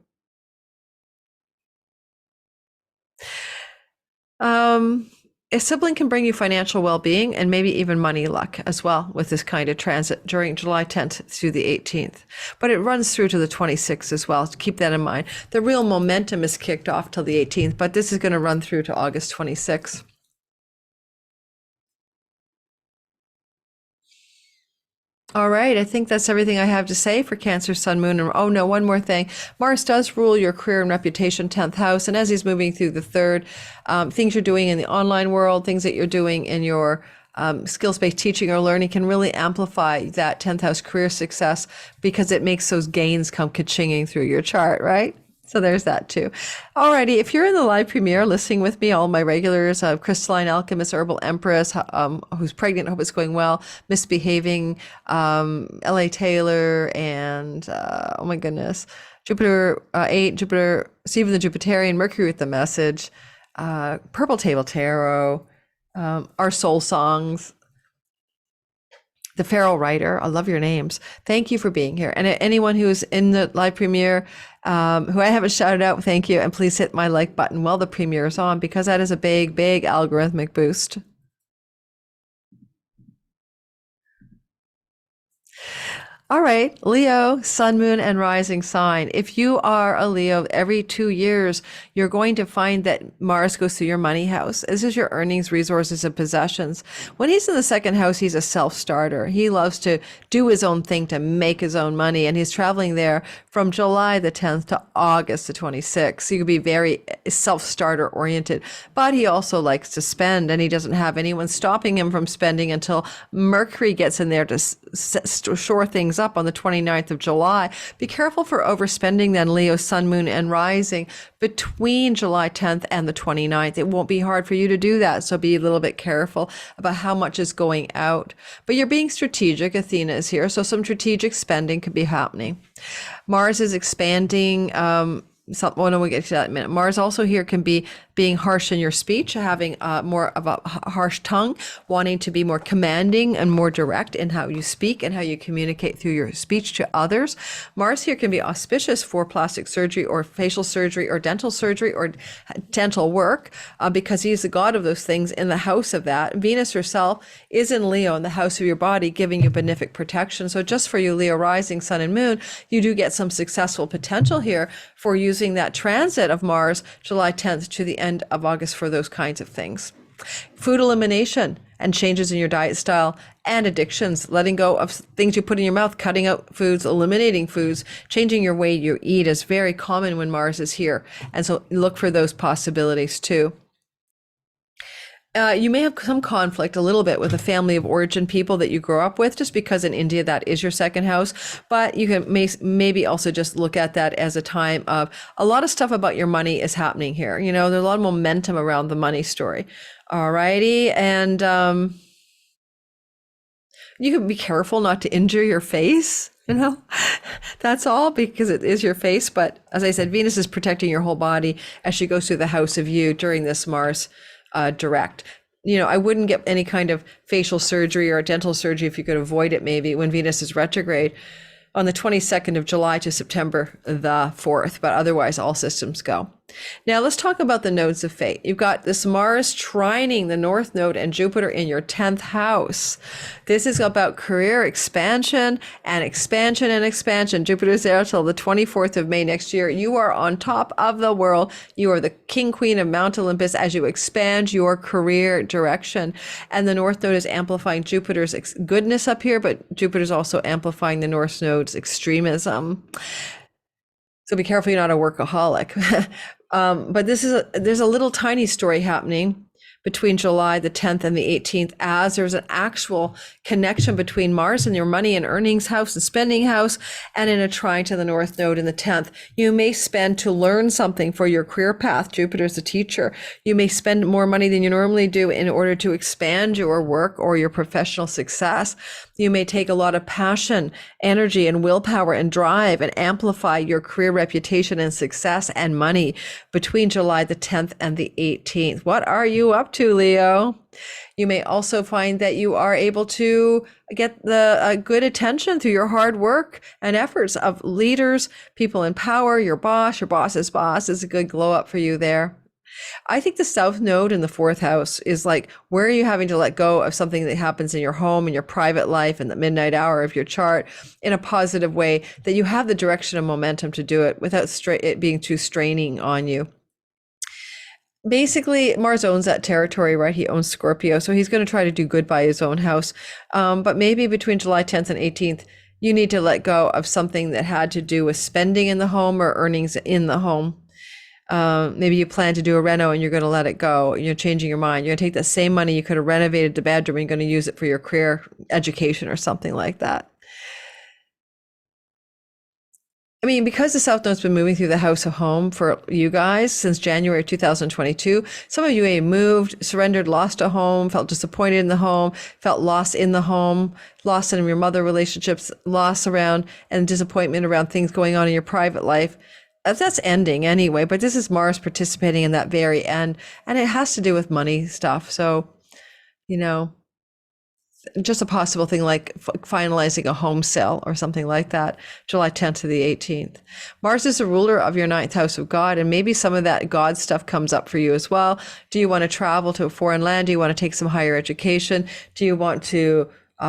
A sibling can bring you financial well-being and maybe even money luck as well with this kind of transit during July 10th through the 18th. But it runs through to the 26th as well. So keep that in mind. The real momentum is kicked off till the 18th, but this is going to run through to August 26th. All right, I think that's everything I have to say for Cancer, Sun, Moon, and oh no, one more thing. Mars does rule your career and reputation, 10th house, and as he's moving through the third, things you're doing in the online world, things that you're doing in your skills-based teaching or learning can really amplify that 10th house career success because it makes those gains come ka-chinging through your chart, right? So there's that too. Alrighty, if you're in the live premiere listening with me, all my regulars, Crystalline Alchemist, Herbal Empress, who's pregnant, hope it's going well, Misbehaving, L.A. Taylor, and oh my goodness, Jupiter 8, Jupiter, Stephen the Jupiterian, Mercury with the Message, Purple Table Tarot, Our Soul Songs, the Feral Writer. I love your names. Thank you for being here. And anyone who's in the live premiere, who I haven't shouted out, thank you. And please hit my like button while the premiere is on, because that is a big, big algorithmic boost. All right, Leo, Sun, Moon, and Rising sign. If you are a Leo, every 2 years, you're going to find that Mars goes through your money house. This is your earnings, resources, and possessions. When he's in the second house, he's a self-starter. He loves to do his own thing, to make his own money, and he's traveling there from July the 10th to August the 26th. So you could be very self-starter oriented, but he also likes to spend, and he doesn't have anyone stopping him from spending until Mercury gets in there to shore things up on the 29th of July. Be careful for overspending then, Leo, Sun, Moon, and Rising between July 10th and the 29th. It won't be hard for you to do that, so be a little bit careful about how much is going out. But you're being strategic. Athena is here, so some strategic spending could be happening. Mars is expanding. We'll get to that in a minute. Mars also here can be being harsh in your speech, having more of a harsh tongue, wanting to be more commanding and more direct in how you speak and how you communicate through your speech to others. Mars here can be auspicious for plastic surgery or facial surgery or dental work because he's the god of those things in the house of that. Venus herself is in Leo in the house of your body, giving you benefic protection. So just for you, Leo, Rising, Sun, and Moon, you do get some successful potential here for using that transit of Mars, July 10th to the end of August, for those kinds of things. Food elimination and changes in your diet style and addictions, letting go of things you put in your mouth, cutting out foods, eliminating foods, changing your way you eat is very common when Mars is here. And so look for those possibilities too. You may have some conflict a little bit with a family of origin people that you grow up with, just because in India that is your second house. But you can maybe also just look at that as a time of a lot of stuff about your money is happening here. You know, there's a lot of momentum around the money story. All righty. And you can be careful not to injure your face. You know, that's all, because it is your face. But as I said, Venus is protecting your whole body as she goes through the house of you during this Mars direct. You know, I wouldn't get any kind of facial surgery or dental surgery if you could avoid it, maybe when Venus is retrograde on the 22nd of July to September the 4th, but otherwise all systems go. Now let's talk about the nodes of fate. You've got this Mars trining the North Node and Jupiter in your 10th house. This is about career expansion and expansion and expansion. Jupiter's there until the 24th of May next year. You are on top of the world. You are the king, queen of Mount Olympus as you expand your career direction. And the North Node is amplifying Jupiter's goodness up here, but Jupiter's also amplifying the North Node's extremism. So be careful you're not a workaholic. But there's a little tiny story happening between July the 10th and the 18th, as there's an actual connection between Mars and your money and earnings house and spending house, and in a trine to the North Node in the 10th. You may spend to learn something for your career path. Jupiter's a teacher. You may spend more money than you normally do in order to expand your work or your professional success. You may take a lot of passion, energy, and willpower and drive and amplify your career reputation and success and money between July the 10th and the 18th. What are you up to, Leo? You may also find that you are able to get the good attention through your hard work and efforts of leaders, people in power, your boss's boss is a good glow up for you there. I think the South Node in the 4th house is like, where are you having to let go of something that happens in your home, in your private life, in the midnight hour of your chart, in a positive way, that you have the direction and momentum to do it without it being too straining on you. Basically, Mars owns that territory, right? He owns Scorpio, so he's going to try to do good by his own house. But maybe between July 10th and 18th, you need to let go of something that had to do with spending in the home or earnings in the home. Maybe you plan to do a reno and you're going to let it go. You're changing your mind. You're going to take that same money you could have renovated the bedroom and you're going to use it for your career, education, or something like that. I mean, because the South Node's been moving through the house of home for you guys since January 2022, some of you may have moved, surrendered, lost a home, felt disappointed in the home, felt lost in the home, lost in your mother relationships, loss around and disappointment around things going on in your private life. That's ending anyway, but this is Mars participating in that very end, and it has to do with money stuff. So, you know, just a possible thing like finalizing a home sale or something like that, July 10th to the 18th. Mars is the ruler of your 9th house of God, and maybe some of that God stuff comes up for you as well. Do you want to travel to a foreign land? Do you want to take some higher education? Do you want to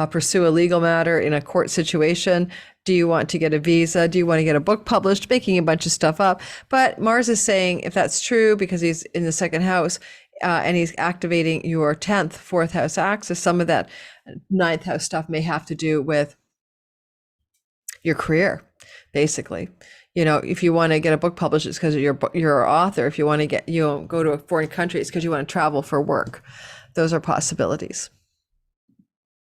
pursue a legal matter in a court situation? Do you want to get a visa? Do you want to get a book published? Making a bunch of stuff up. But Mars is saying, if that's true, because he's in the 2nd house, and he's activating your 10th, 4th house axis, some of that 9th house stuff may have to do with your career, basically. You know, if you want to get a book published, it's because you're an author. If you want to go to a foreign country, it's because you want to travel for work. Those are possibilities.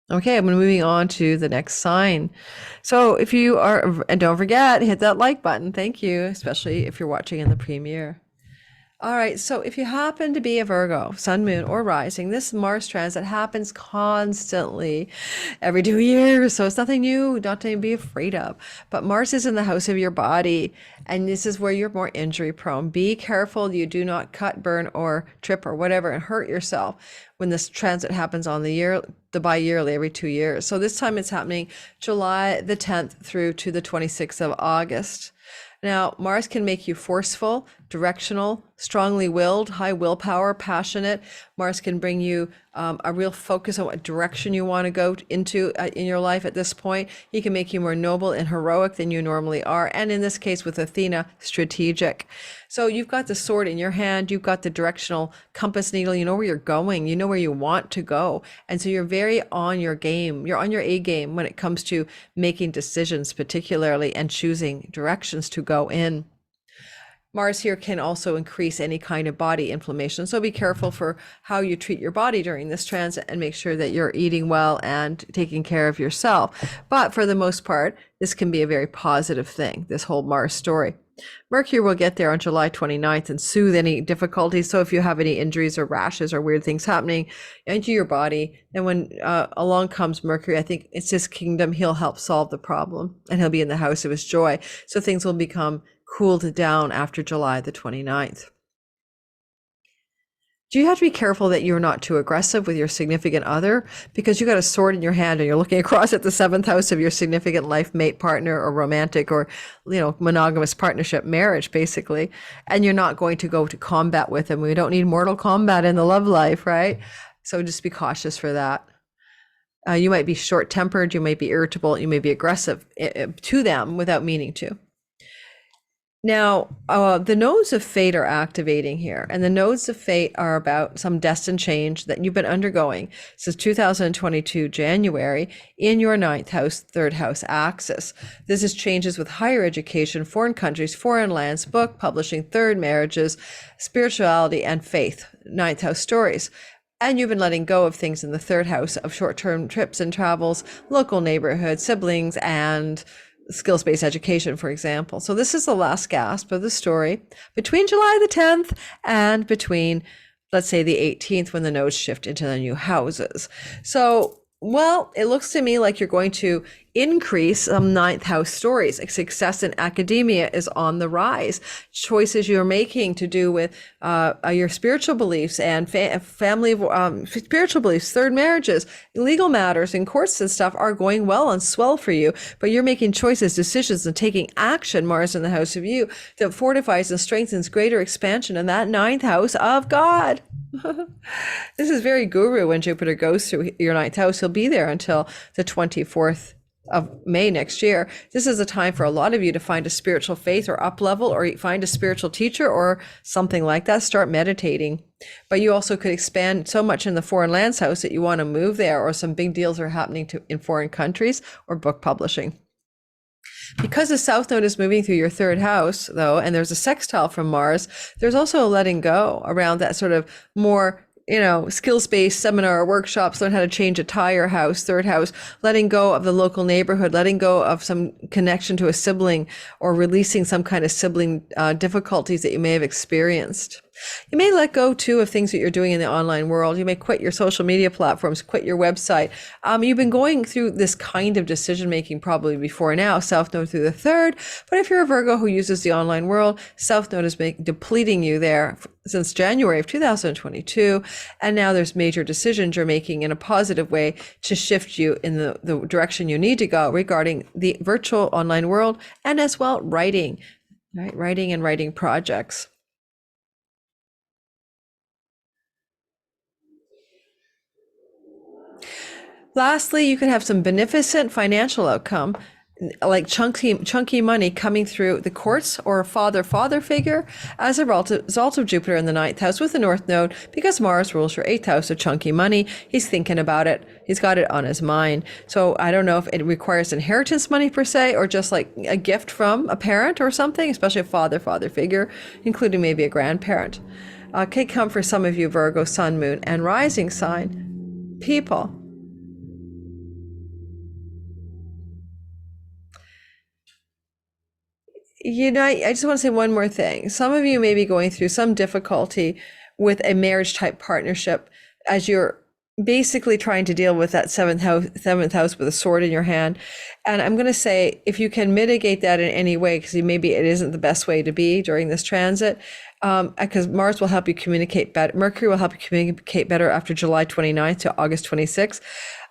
Okay, I'm moving on to the next sign. So if you are, and don't forget, hit that like button. Thank you, especially if you're watching in the premiere. All right, so if you happen to be a Virgo, sun, moon, or rising, this Mars transit happens constantly every 2 years. So it's nothing new, not to be afraid of. But Mars is in the house of your body, and this is where you're more injury prone. Be careful you do not cut, burn, or trip, or whatever, and hurt yourself when this transit happens on the bi-yearly, every 2 years. So this time it's happening July the 10th through to the 26th of August. Now, Mars can make you forceful, directional, strongly willed, high willpower, passionate. Mars can bring you a real focus on what direction you want to go into in your life at this point. He can make you more noble and heroic than you normally are. And in this case with Athena, strategic. So you've got the sword in your hand, you've got the directional compass needle, you know where you're going, you know where you want to go. And so you're very on your game, you're on your A game when it comes to making decisions particularly and choosing directions to go in. Mars here can also increase any kind of body inflammation. So be careful for how you treat your body during this transit and make sure that you're eating well and taking care of yourself. But for the most part, this can be a very positive thing, this whole Mars story. Mercury will get there on July 29th and soothe any difficulties. So if you have any injuries or rashes or weird things happening into your body, and when along comes Mercury, I think it's his kingdom, he'll help solve the problem and he'll be in the house of his joy. So things will become cooled down after July the 29th. Do you have to be careful that you're not too aggressive with your significant other? Because you got a sword in your hand and you're looking across at the 7th house of your significant life mate, partner, or romantic or, monogamous partnership, marriage, basically. And you're not going to go to combat with them. We don't need mortal combat in the love life, right? So just be cautious for that. You might be short-tempered, you might be irritable, you may be aggressive to them without meaning to. Now, the nodes of fate are activating here, and the nodes of fate are about some destined change that you've been undergoing since 2022 January in your 9th house, 3rd house axis. This is changes with higher education, foreign countries, foreign lands, book publishing, third marriages, spirituality, and faith, 9th house stories. And you've been letting go of things in the 3rd house of short-term trips and travels, local neighborhoods, siblings, and skills-based education, for example. So this is the last gasp of the story between July the 10th and between, let's say, the 18th, when the nodes shift into the new houses. So, well, it looks to me like you're going to increase some 9th house stories. Success in academia is on the rise. Choices you're making to do with your spiritual beliefs and family spiritual beliefs, third marriages, legal matters and courts and stuff are going well and swell for you. But you're making choices, decisions, and taking action, Mars in the house of you, that fortifies and strengthens greater expansion in that 9th house of God. This is very guru when Jupiter goes through your 9th house. He'll be there until the 24th of May next year. This is a time for a lot of you to find a spiritual faith or up level, or find a spiritual teacher or something like that. Start meditating. But you also could expand so much in the foreign lands house that you want to move there, or some big deals are happening in foreign countries, or book publishing. Because the South Node is moving through your 3rd house, though, and there's a sextile from Mars, there's also a letting go around that sort of more, skills-based seminar or workshops, learn how to change a tire house, 3rd house, letting go of the local neighborhood, letting go of some connection to a sibling, or releasing some kind of sibling difficulties that you may have experienced. You may let go too of things that you're doing in the online world. You may quit your social media platforms, quit your website. You've been going through this kind of decision making probably before now, South Node through the 3rd. But if you're a Virgo who uses the online world, South Node is depleting you there since January of 2022. And now there's major decisions you're making in a positive way to shift you in the direction you need to go regarding the virtual online world, and as well writing, right? Writing and writing projects. Lastly, you can have some beneficent financial outcome, like chunky money coming through the courts, or a father figure as a result of Jupiter in the 9th house with the North Node, because Mars rules your 8th house of chunky money. He's thinking about it. He's got it on his mind. So I don't know if it requires inheritance money per se, or just like a gift from a parent or something, especially a father figure, including maybe a grandparent. Could come for some of you Virgo, Sun, Moon, and Rising sign people. I just want to say one more thing. Some of you may be going through some difficulty with a marriage type partnership as you're basically trying to deal with that 7th house with a sword in your hand. And I'm going to say, if you can mitigate that in any way, because maybe it isn't the best way to be during this transit, because Mars will help you communicate better. Mercury will help you communicate better after July 29th to August 26th.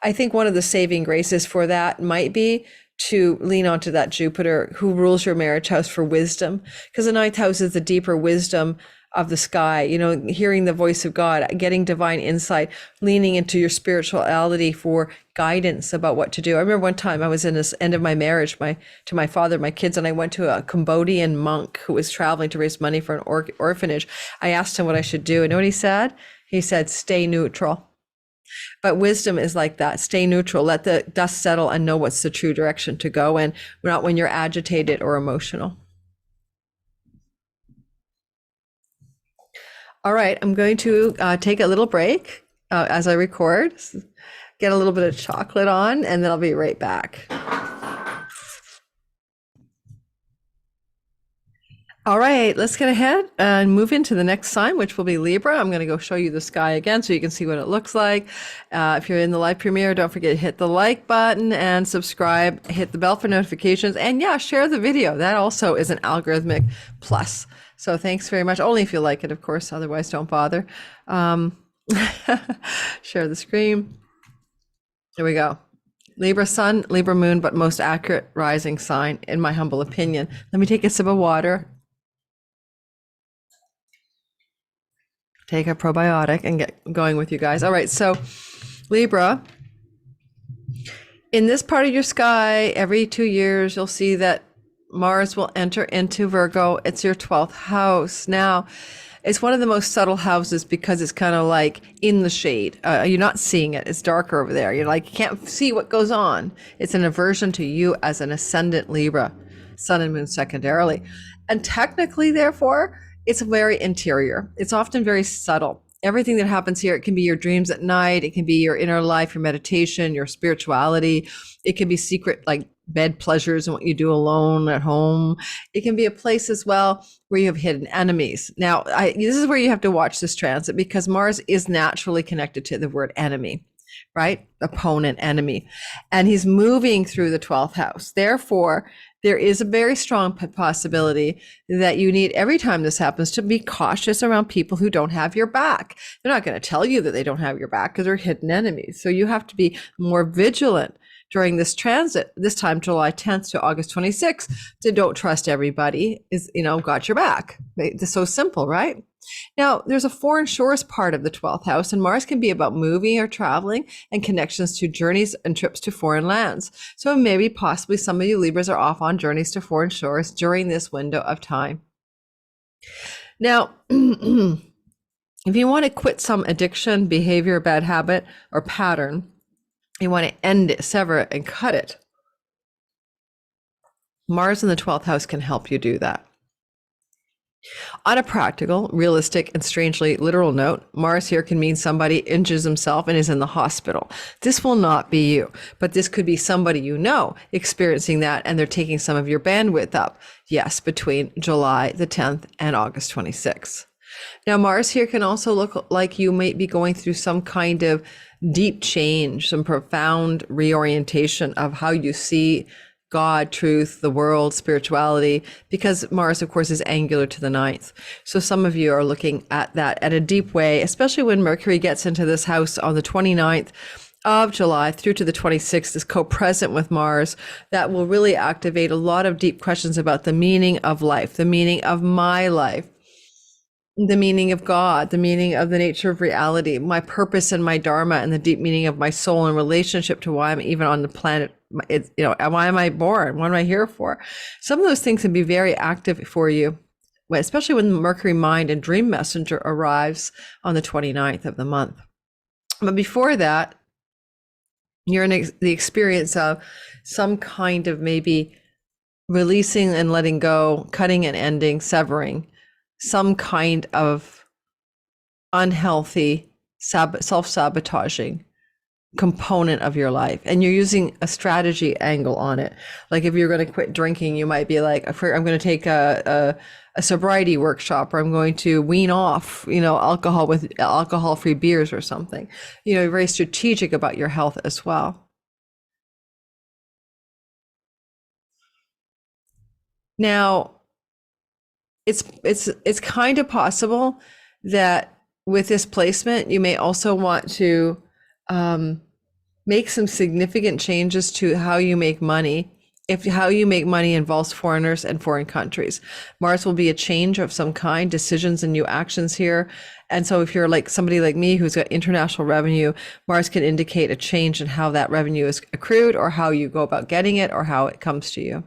I think one of the saving graces for that might be to lean onto that Jupiter who rules your marriage house for wisdom, because the ninth house is the deeper wisdom of the sky, you know, hearing the voice of God, getting divine insight, leaning into your spirituality for guidance about what to do. I remember one time I was in this end of my marriage, to my father, my kids, and I went to a Cambodian monk who was traveling to raise money for an orphanage. I asked him what I should do. And you know what he said? He said, stay neutral. But wisdom is like that. Stay neutral. Let the dust settle and know what's the true direction to go, and not when you're agitated or emotional. All right, I'm going to take a little break as I record, get a little bit of chocolate on, and then I'll be right back. All right, let's get ahead and move into the next sign, which will be Libra. I'm going to go show you the sky again so you can see what it looks like. If you're in the live premiere, don't forget to hit the like button and subscribe, hit the bell for notifications, and yeah, share the video. That also is an algorithmic plus. So thanks very much. Only if you like it, of course, otherwise don't bother. Share the screen. There we go. Libra sun, Libra moon, but most accurate rising sign, in my humble opinion. Let me take a sip of water. Take a probiotic and get going with you guys. All right, so Libra, in this part of your sky, every 2 years, you'll see that Mars will enter into Virgo. It's your 12th house. Now, it's one of the most subtle houses because it's kind of like in the shade. You're not seeing it. It's darker over there. You're like, you can't see what goes on. It's an aversion to you as an ascendant Libra, sun and moon secondarily. And technically, therefore, it's very interior. It's often very subtle. Everything that happens here, it can be your dreams at night. It can be your inner life, your meditation, your spirituality. It can be secret, like bed pleasures and what you do alone at home. It can be a place as well where you have hidden enemies. Now, this is where you have to watch this transit, because Mars is naturally connected to the word enemy, right? Opponent, enemy. And he's moving through the 12th house. Therefore, there is a very strong possibility that you need, every time this happens, to be cautious around people who don't have your back. They're not going to tell you that they don't have your back because they're hidden enemies. So you have to be more vigilant during this transit, this time July 10th to August 26th, to don't trust everybody is, got your back. It's so simple, right? Now, there's a foreign shores part of the 12th house, and Mars can be about moving or traveling and connections to journeys and trips to foreign lands. So maybe possibly some of you Libras are off on journeys to foreign shores during this window of time. Now, if you want to quit some addiction, behavior, bad habit, or pattern, you want to end it, sever it, and cut it, Mars in the 12th house can help you do that. On a practical, realistic, and strangely literal note, Mars here can mean somebody injures himself and is in the hospital. This will not be you, but this could be somebody you know experiencing that, and they're taking some of your bandwidth up. Yes, between July the 10th and August 26th. Now, Mars here can also look like you might be going through some kind of deep change, some profound reorientation of how you see God, truth, the world, spirituality, because Mars, of course, is angular to the 9th. So some of you are looking at that at a deep way, especially when Mercury gets into this house on the 29th of July through to the 26th, is co-present with Mars. That will really activate a lot of deep questions about the meaning of life, the meaning of my life, the meaning of God, the meaning of the nature of reality, my purpose and my dharma, and the deep meaning of my soul in relationship to why I'm even on the planet. Why am I born? What am I here for? Some of those things can be very active for you, especially when the Mercury mind and dream messenger arrives on the 29th of the month. But before that, you're in the experience of some kind of maybe releasing and letting go, cutting and ending, severing some kind of unhealthy, self-sabotaging component of your life, and you're using a strategy angle on it. Like if you're going to quit drinking, you might be like, I'm going to take a sobriety workshop, or I'm going to wean off, alcohol with alcohol-free beers or something. You're very strategic about your health as well. Now, it's kind of possible that with this placement, you may also want to make some significant changes to how you make money if how you make money involves foreigners and foreign countries. Mars will be a change of some kind, decisions and new actions here. And so if you're like somebody like me who's got international revenue, Mars can indicate a change in how that revenue is accrued, or how you go about getting it, or how it comes to you,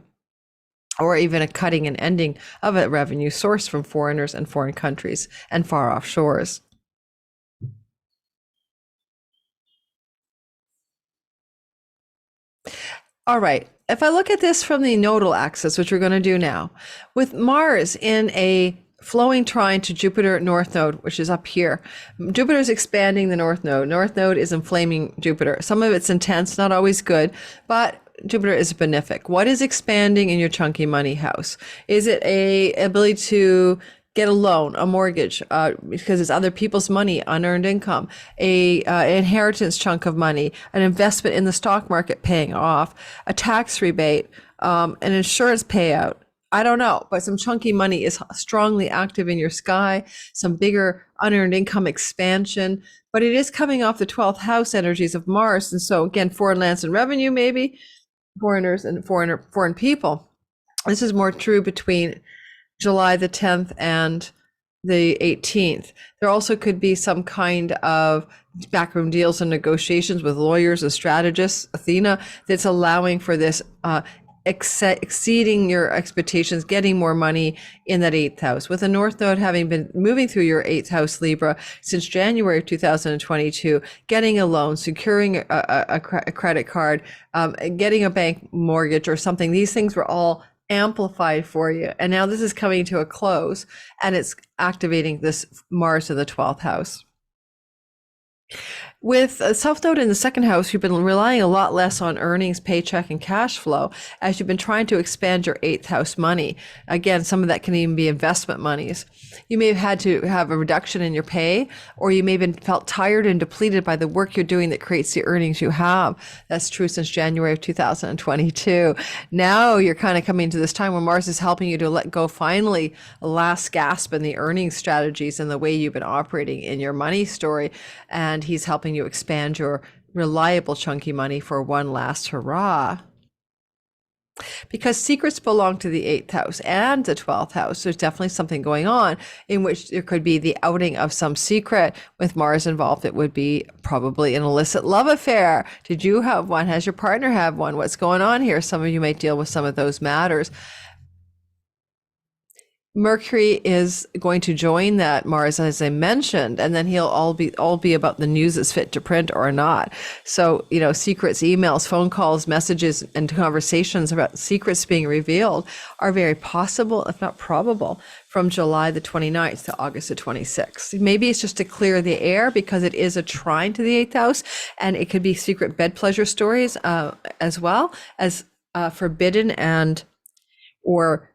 or even a cutting and ending of a revenue source from foreigners and foreign countries and far off shores. All right. If I look at this from the nodal axis, which we're going to do now, with Mars in a flowing trine to Jupiter North Node, which is up here, Jupiter is expanding the North Node. North Node is inflaming Jupiter. Some of it's intense, not always good, but Jupiter is benefic. What is expanding in your chunky money house? Is it a ability to get a loan, a mortgage, because it's other people's money, unearned income, an inheritance chunk of money, an investment in the stock market paying off, a tax rebate, an insurance payout? I don't know, but some chunky money is strongly active in your sky, some bigger unearned income expansion, but it is coming off the 12th house energies of Mars. And so again, foreign lands and revenue, maybe foreigners and foreign people. This is more true between July the 10th and the 18th. There also could be some kind of backroom deals and negotiations with lawyers and strategists, Athena, that's allowing for this exceeding your expectations, getting more money in that 8th house. With the North Node having been moving through your 8th house, Libra, since January of 2022, getting a loan, securing a credit card, getting a bank mortgage or something, these things were all amplified for you. And now this is coming to a close, and it's activating this Mars in the 12th house. With a South Node in the 2nd house, you've been relying a lot less on earnings, paycheck, and cash flow as you've been trying to expand your 8th house money. Again, some of that can even be investment monies. You may have had to have a reduction in your pay, or you may have been felt tired and depleted by the work you're doing that creates the earnings you have. That's true since January of 2022. Now you're kind of coming to this time where Mars is helping you to let go finally, a last gasp in the earnings strategies and the way you've been operating in your money story. And he's helping you expand your reliable chunky money for one last hurrah. Because secrets belong to the 8th house and the 12th house, there's definitely something going on in which there could be the outing of some secret. With Mars involved, it would be probably an illicit love affair. Did you have one? Has your partner have one? What's going on here? Some of you might deal with some of those matters. Mercury is going to join that Mars, as I mentioned, and then he'll all be about the news that's fit to print or not. So, secrets, emails, phone calls, messages, and conversations about secrets being revealed are very possible, if not probable, from July the 29th to August the 26th. Maybe it's just to clear the air because it is a trine to the 8th house, and it could be secret bed pleasure stories as well as forbidden or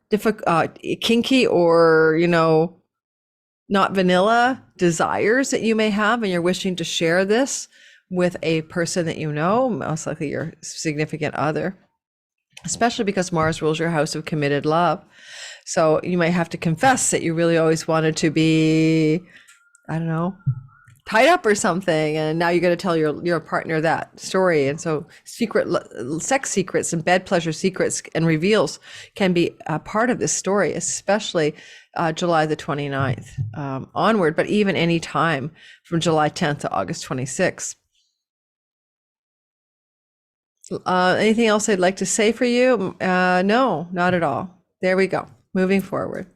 kinky or not vanilla desires that you may have, and you're wishing to share this with a person that most likely your significant other, especially because Mars rules your house of committed love. So you might have to confess that you really always wanted to be, I don't know, tied up or something, and now you're going to tell your partner that story. And so sex secrets and bed pleasure secrets and reveals can be a part of this story, especially July the 29th onward, but even any time from July 10th to August 26th. Anything else I'd like to say for you? No, not at all. There we go. Moving forward.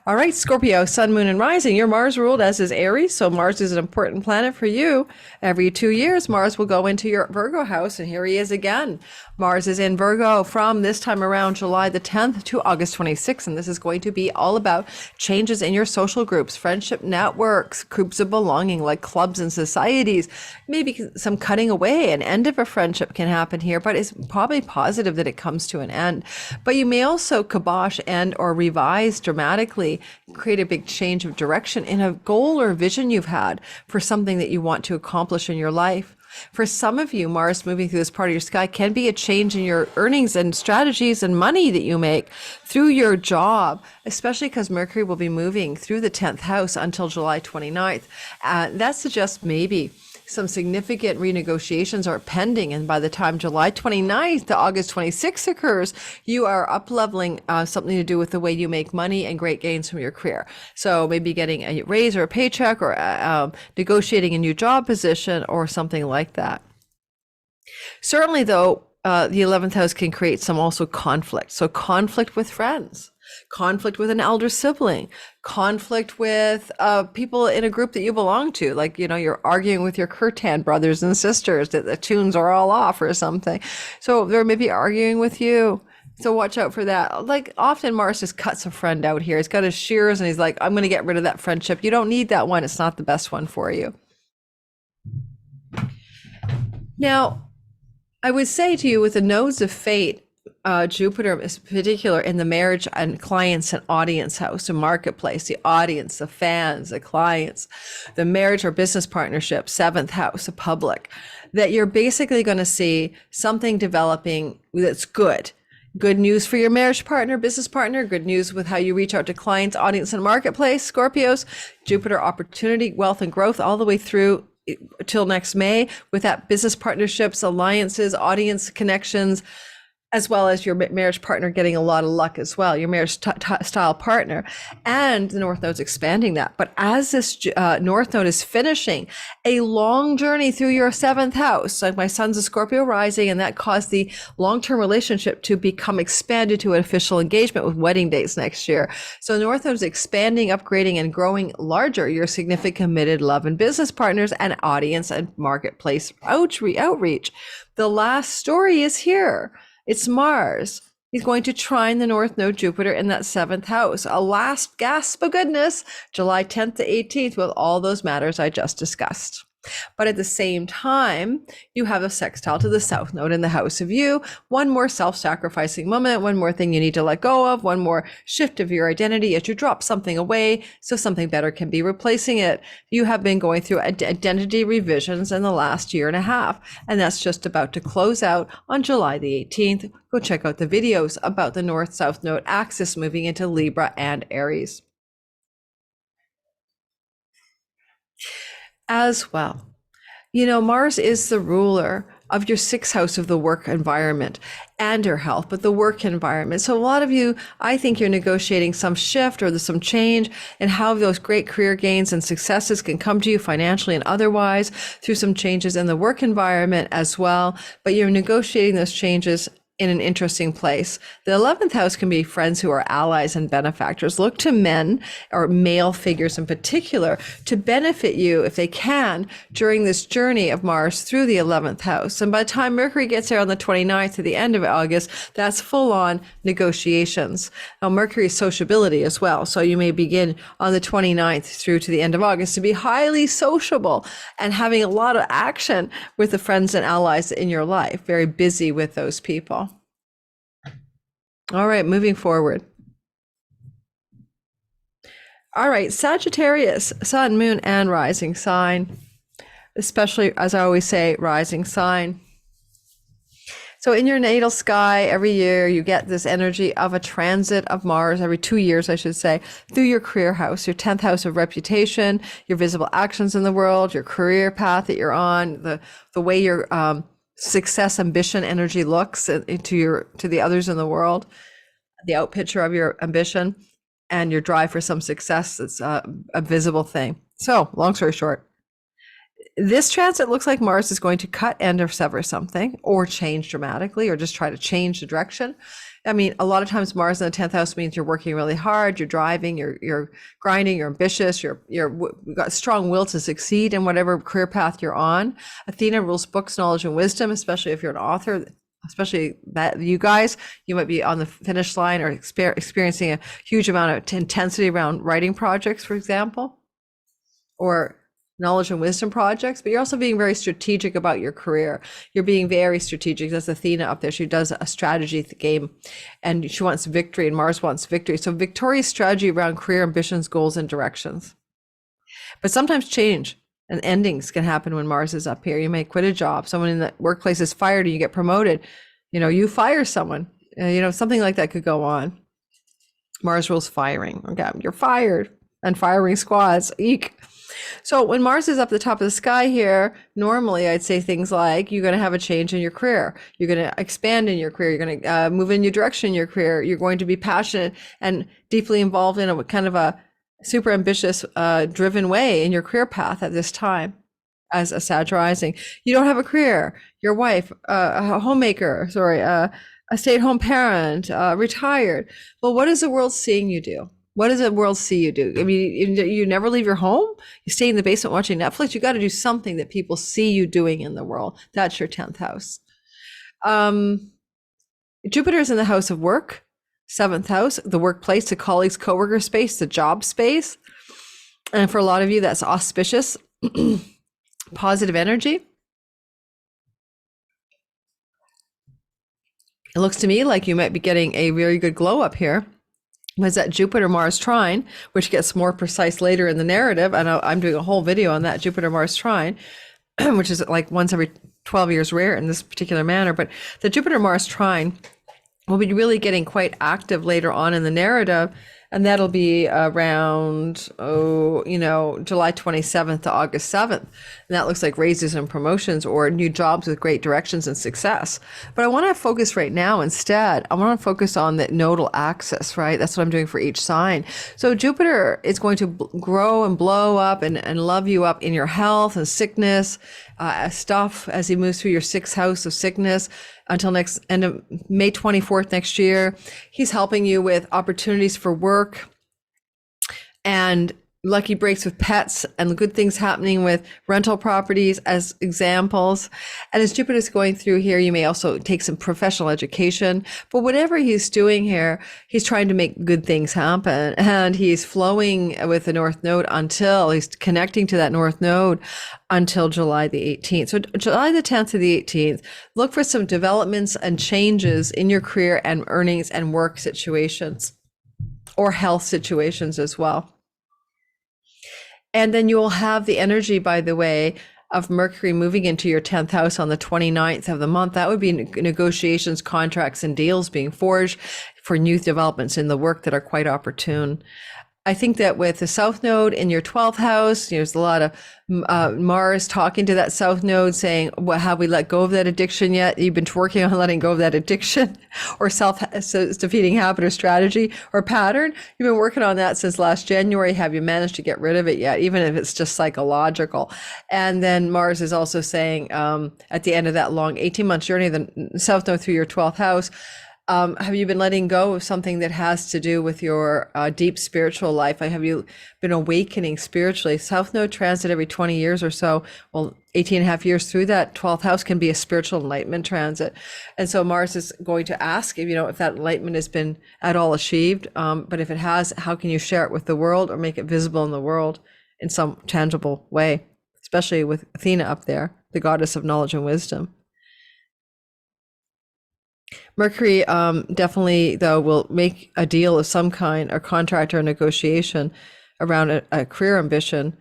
All right, Scorpio, sun, moon, and rising. Your Mars ruled, as is Aries, so Mars is an important planet for you. Every 2 years, Mars will go into your Virgo house, and here he is again. Mars is in Virgo from this time around July the 10th to August 26th, and this is going to be all about changes in your social groups, friendship networks, groups of belonging like clubs and societies. Maybe some cutting away, an end of a friendship can happen here, but it's probably positive that it comes to an end. But you may also kibosh and or revise dramatically, create a big change of direction in a goal or vision you've had for something that you want to accomplish in your life. For some of you, Mars moving through this part of your sky can be a change in your earnings and strategies and money that you make through your job, especially because Mercury will be moving through the 10th house until July 29th. That suggests maybe some significant renegotiations are pending. And by the time July 29th to August 26th occurs, you are up leveling something to do with the way you make money and great gains from your career. So maybe getting a raise or a paycheck, or negotiating a new job position or something like that. Certainly, though, the 11th house can create some also conflict. So conflict with friends, conflict with an elder sibling, conflict with people in a group that you belong to. Like, you're arguing with your Kirtan brothers and sisters that the tunes are all off or something. So they're maybe arguing with you. So watch out for that. Like, often Mars just cuts a friend out here. He's got his shears and he's like, I'm going to get rid of that friendship. You don't need that one. It's not the best one for you. Now, I would say to you, with the nodes of fate, Jupiter is particular in the marriage and clients and audience house, the marketplace, the audience, the fans, the clients, the marriage or business partnership, 7th house, the public, that you're basically going to see something developing that's good. Good news for your marriage partner, business partner, good news with how you reach out to clients, audience, and marketplace, Scorpios, Jupiter opportunity, wealth, and growth all the way through till next May, with that business partnerships, alliances, audience connections, as well as your marriage partner getting a lot of luck as well, your marriage style partner. And the North Node's expanding that. But as this North Node is finishing a long journey through your 7th house, like my son's a Scorpio rising, and that caused the long-term relationship to become expanded to an official engagement with wedding dates next year. So North Node is expanding, upgrading, and growing larger your significant committed love and business partners and audience and marketplace outreach. The last story is here. It's Mars. He's going to trine the North Node Jupiter in that 7th house. A last gasp of goodness, July 10th to 18th, with all those matters I just discussed. But at the same time, you have a sextile to the South Node in the house of you. One more self-sacrificing moment, one more thing you need to let go of, one more shift of your identity as you drop something away so something better can be replacing it. You have been going through identity revisions in the last year and a half, and that's just about to close out on July the 18th. Go check out the videos about the North-South Node axis moving into Libra and Aries. As well, Mars is the ruler of your 6th house of the work environment and your health, but the work environment. So a lot of you, I think you're negotiating some shift or there's some change in how those great career gains and successes can come to you financially and otherwise through some changes in the work environment as well. But you're negotiating those changes in an interesting place. The 11th house can be friends who are allies and benefactors. Look to men or male figures in particular to benefit you if they can during this journey of Mars through the 11th house. And by the time Mercury gets there on the 29th to the end of August, that's full on negotiations. Now Mercury is sociability as well. So you may begin on the 29th through to the end of August to be highly sociable and having a lot of action with the friends and allies in your life, very busy with those people. All right, moving forward. All right, Sagittarius, sun, moon, and rising sign, especially, as I always say, rising sign. So in your natal sky, every year you get this energy of a transit of Mars, every 2 years, I should say, through your career house, your 10th house of reputation, your visible actions in the world, your career path that you're on, the way your success, ambition, energy looks to the others in the world, the out picture of your ambition and your drive for some success. It's a visible thing. So long story short, this transit looks like Mars is going to cut, end, or sever something, or change dramatically, or just try to change the direction. I mean, a lot of times Mars in the 10th house means you're working really hard, you're driving, you're grinding, you're ambitious, you've got strong will to succeed in whatever career path you're on. Athena rules books, knowledge, and wisdom, especially if you're an author, especially that you guys, you might be on the finish line or experiencing a huge amount of intensity around writing projects, for example, or knowledge and wisdom projects, but you're also being very strategic about your career. You're being very strategic. That's Athena up there. She does a strategy game and she wants victory, and Mars wants victory. So victorious strategy around career ambitions, goals, and directions. But sometimes change and endings can happen when Mars is up here. You may quit a job. Someone in the workplace is fired and you get promoted. You fire someone. Something like that could go on. Mars rules firing. Okay, you're fired. and firing squads. Eek. So when Mars is up the top of the sky here, normally I'd say things like you're going to have a change in your career. You're going to expand in your career. You're going to move in your direction in your career. You're going to be passionate and deeply involved in a kind of a super ambitious, driven way in your career path at this time as a Sag rising. You don't have a career. Your wife, a homemaker, a stay-at-home parent, retired. Well, what is the world seeing you do? What does the world see you do? I mean, you never leave your home. You stay in the basement watching Netflix. You got to do something that people see you doing in the world. That's your 10th house. Jupiter is in the house of work, 7th house, the workplace, the colleagues, coworker space, the job space. And for a lot of you, that's auspicious, positive energy. It looks to me like you might be getting a very good glow up here. Was that Jupiter-Mars trine, which gets more precise later in the narrative. And I'm doing a whole video on that Jupiter-Mars trine, which is like once every 12 years rare in this particular manner. But the Jupiter-Mars trine will be really getting quite active later on in the narrative. And that'll be around, July 27th to August 7th. And that looks like raises and promotions or new jobs with great directions and success. But I want to focus right now instead, I want to focus on the nodal axis, right? That's what I'm doing for each sign. So Jupiter is going to grow and blow up and love you up in your health and sickness stuff as he moves through your 6th house of sickness until next end of May 24th next year. He's helping you with opportunities for work and lucky breaks with pets and good things happening with rental properties as examples. And as Jupiter's going through here, you may also take some professional education. But whatever he's doing here, he's trying to make good things happen. And he's flowing with the North Node until he's connecting to that North Node until July the 18th. So July the 10th to the 18th, look for some developments and changes in your career and earnings and work situations or health situations as well. And then you will have the energy, by the way, of Mercury moving into your 10th house on the 29th of the month. That would be negotiations, contracts, and deals being forged for new developments in the work that are quite opportune. I think that with the South Node in your 12th house, there's a lot of Mars talking to that South Node saying, well, have we let go of that addiction yet? You've been working on letting go of that addiction or self-defeating habit or strategy or pattern. You've been working on that since last January. Have you managed to get rid of it yet? Even if it's just psychological. And then Mars is also saying at the end of that long 18-month journey, the South Node through your 12th house, have you been letting go of something that has to do with your deep spiritual life? Have you been awakening spiritually? South Node transit every 20 years or so. Well, 18 and a half years through that 12th house can be a spiritual enlightenment transit. And so Mars is going to ask if that enlightenment has been at all achieved. But if it has, how can you share it with the world or make it visible in the world in some tangible way, especially with Athena up there, the goddess of knowledge and wisdom. Mercury definitely, though, will make a deal of some kind, a contract or a negotiation around a career ambition,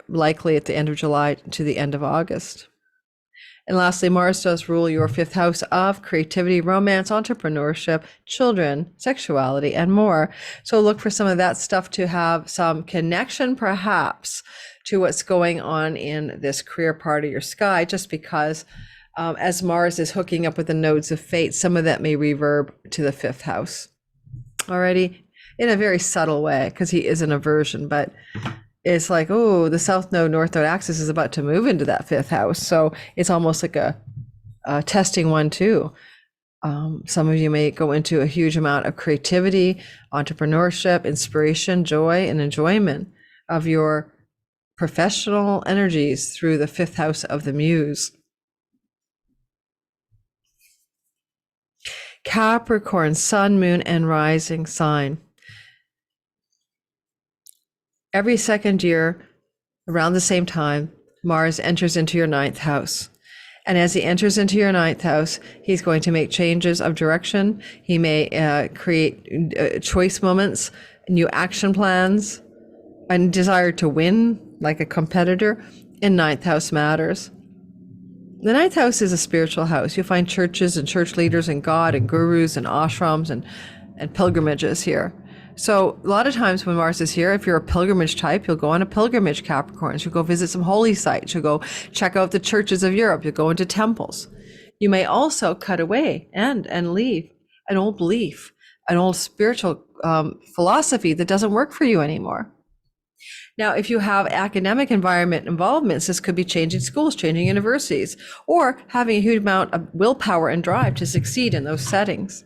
likely at the end of July to the end of August. And lastly, Mars does rule your 5th house of creativity, romance, entrepreneurship, children, sexuality, and more. So look for some of that stuff to have some connection, perhaps, to what's going on in this career part of your sky, just because as Mars is hooking up with the nodes of fate, some of that may reverb to the 5th house. Alrighty, in a very subtle way, because he is an aversion, but it's like, oh, the South Node, North Node axis is about to move into that 5th house. So it's almost like a testing one too. Some of you may go into a huge amount of creativity, entrepreneurship, inspiration, joy, and enjoyment of your professional energies through the 5th house of the Muse. Capricorn, sun, moon, and rising sign. Every second year, around the same time, Mars enters into your 9th house. And as he enters into your 9th house, he's going to make changes of direction. He may create choice moments, new action plans, and desire to win like a competitor in 9th house matters. The 9th house is a spiritual house. You'll find churches and church leaders and God and gurus and ashrams and pilgrimages here. So a lot of times when Mars is here, if you're a pilgrimage type, you'll go on a pilgrimage, Capricorns. You'll go visit some holy sites. You'll go check out the churches of Europe. You'll go into temples. You may also cut away and leave an old belief, an old spiritual philosophy that doesn't work for you anymore. Now, if you have academic environment involvements, this could be changing schools, changing universities, or having a huge amount of willpower and drive to succeed in those settings.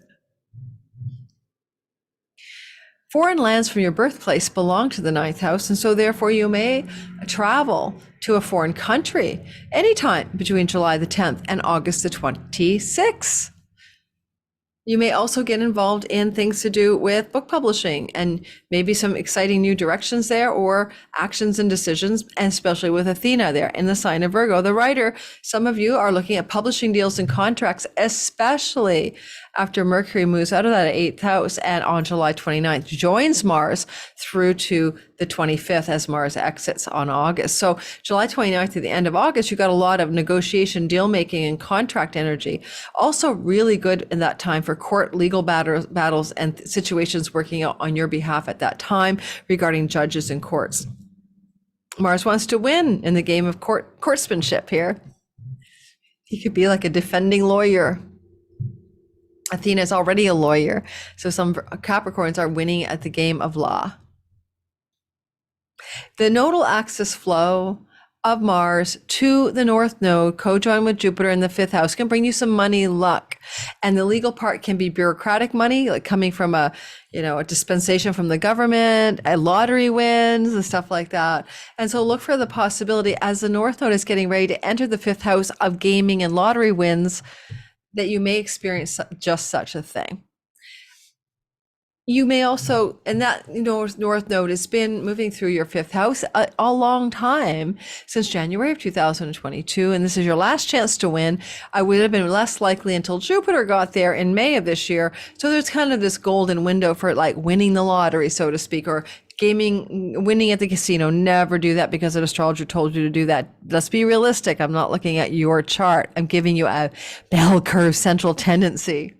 Foreign lands from your birthplace belong to the ninth house, and so therefore you may travel to a foreign country anytime between July the 10th and August the 26th. You may also get involved in things to do with book publishing and maybe some exciting new directions there, or actions and decisions, and especially with Athena there in the sign of Virgo, the writer. Some of you are looking at publishing deals and contracts, especially after Mercury moves out of that 8th house and on July 29th joins Mars through to the 25th as Mars exits on August. So July 29th to the end of August, you got a lot of negotiation, deal making, and contract energy. Also really good in that time for court legal battles and situations working out on your behalf at that time regarding judges and courts. Mars wants to win in the game of courtsmanship here. He could be like a defending lawyer. Athena is already a lawyer, so some Capricorns are winning at the game of law. The nodal axis flow of Mars to the North Node, co-joined with Jupiter in the 5th house, can bring you some money, luck. And the legal part can be bureaucratic money, like coming from a dispensation from the government, a lottery wins and stuff like that. And so look for the possibility as the North Node is getting ready to enter the 5th house of gaming and lottery wins, that you may experience just such a thing. You may also, and that North Node has been moving through your 5th house a long time, since January of 2022, and this is your last chance to win. I would have been less likely until Jupiter got there in May of this year. So there's kind of this golden window for like winning the lottery, so to speak, or gaming, winning at the casino. Never do that because an astrologer told you to do that. Let's be realistic. I'm not looking at your chart. I'm giving you a bell curve central tendency.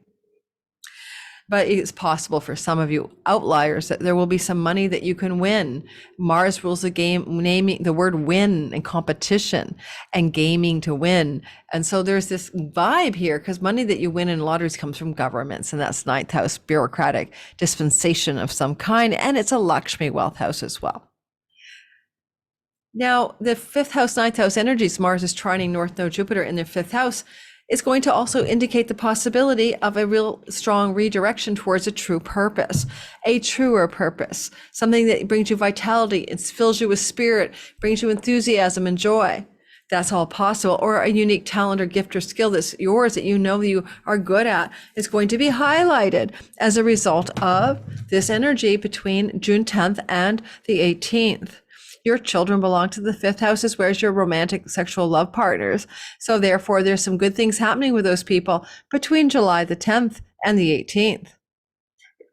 But it's possible for some of you outliers that there will be some money that you can win. Mars rules the game, naming the word win and competition and gaming to win. And so there's this vibe here, because money that you win in lotteries comes from governments, and that's 9th house, bureaucratic dispensation of some kind. And it's a Lakshmi wealth house as well. Now, the 5th house, 9th house energies, Mars is trining North Node Jupiter in their 5th house, is going to also indicate the possibility of a real strong redirection towards a true purpose, a truer purpose, something that brings you vitality, it fills you with spirit, brings you enthusiasm and joy. That's all possible. Or a unique talent or gift or skill that's yours that you know you are good at is going to be highlighted as a result of this energy between June 10th and the 18th. Your children belong to the 5th house, as well as your romantic sexual love partners. So therefore, there's some good things happening with those people between July the 10th and the 18th.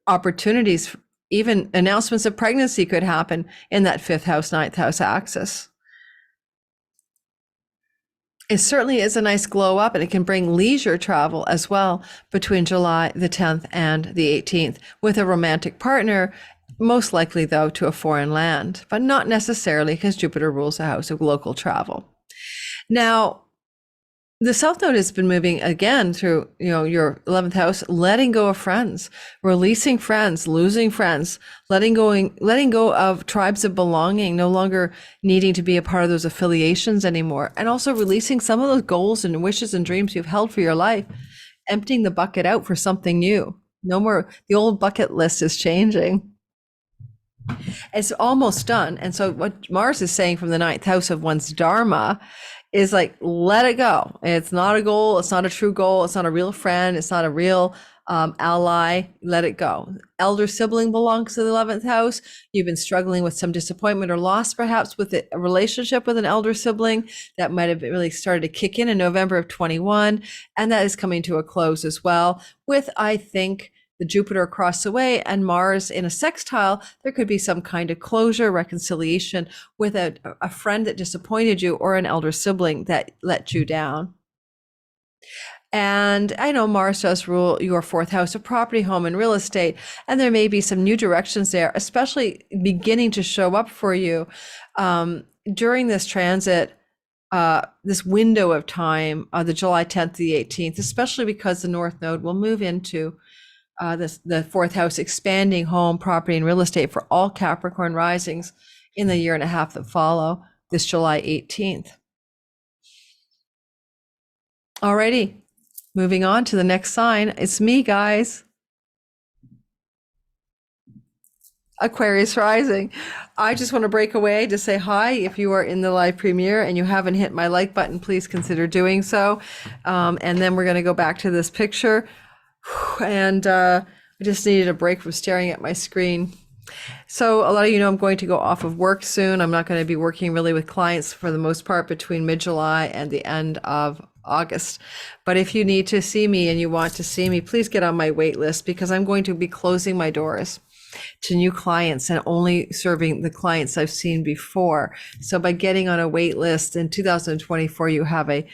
Opportunities, even announcements of pregnancy could happen in that 5th house, 9th house axis. It certainly is a nice glow up, and it can bring leisure travel as well between July the 10th and the 18th with a romantic partner. Most likely, though, to a foreign land, but not necessarily, because Jupiter rules the house of local travel. Now, the South Node has been moving again through, your 11th house, letting go of friends, releasing friends, losing friends, letting go of tribes of belonging, no longer needing to be a part of those affiliations anymore, and also releasing some of those goals and wishes and dreams you've held for your life, emptying the bucket out for something new. No more, the old bucket list is changing. It's almost done. And so what Mars is saying from the 9th house of one's dharma is like, let it go. It's not a goal. It's not a true goal. It's not a real friend. It's not a real ally. Let it go. Elder sibling belongs to the 11th house. You've been struggling with some disappointment or loss, perhaps with a relationship with an elder sibling that might have really started to kick in November of 21. And that is coming to a close as well with, I think, the Jupiter across the way and Mars in a sextile. There could be some kind of closure, reconciliation with a friend that disappointed you or an elder sibling that let you down. And I know Mars does rule your fourth house of property, home, and real estate. And there may be some new directions there, especially beginning to show up for you during this transit, this window of time, the July 10th to the 18th, especially because the North Node will move into the fourth house, expanding home, property, and real estate for all Capricorn risings in the year and a half that follow this July 18th. Alrighty, moving on to the next sign. It's me, guys. Aquarius rising. I just want to break away to say hi. If you are in the live premiere and you haven't hit my like button, please consider doing so. And then we're going to go back to this picture. And I just needed a break from staring at my screen. So a lot of you know I'm going to go off of work soon. I'm not going to be working really with clients for the most part between mid-July and the end of August. But if you need to see me and you want to see me, please get on my wait list, because I'm going to be closing my doors to new clients and only serving the clients I've seen before. So by getting on a wait list in 2024, you have a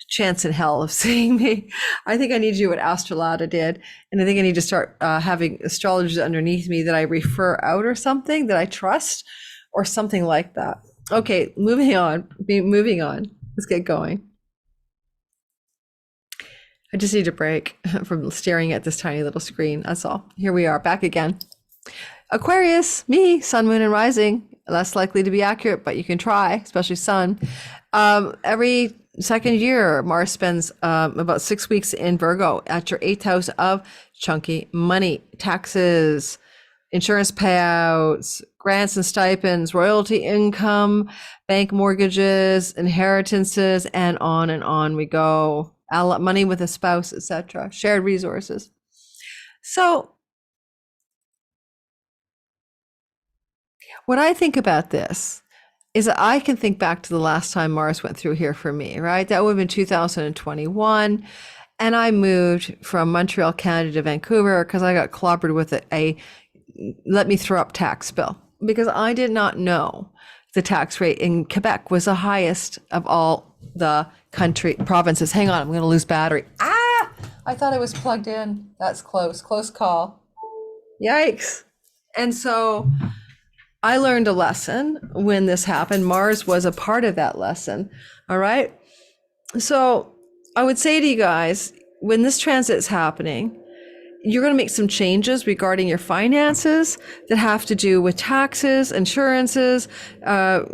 chance in hell of seeing me. I think I need to do what Astrology did. And I think I need to start having astrologers underneath me that I refer out or something, that I trust or something like that. Okay, moving on. Let's get going. I just need a break from staring at this tiny little screen. That's all. Here we are, back again. Aquarius, me, sun, moon, and rising. Less likely to be accurate, but you can try, especially sun. Every second year, Mars spends about 6 weeks in Virgo at your 8th house of chunky money, taxes, insurance payouts, grants and stipends, royalty income, bank mortgages, inheritances, and on we go. Money with a spouse, etc., shared resources. So what I think about this is that I can think back to the last time Mars went through here for me, right? That would have been 2021. And I moved from Montreal, Canada to Vancouver because I got clobbered with a let me throw up tax bill, because I did not know the tax rate in Quebec was the highest of all the provinces. Hang on, I'm going to lose battery. I thought I was plugged in. That's close call. Yikes. And so I learned a lesson when this happened. Mars was a part of that lesson. All right. So I would say to you guys, when this transit is happening, you're going to make some changes regarding your finances that have to do with taxes, insurances,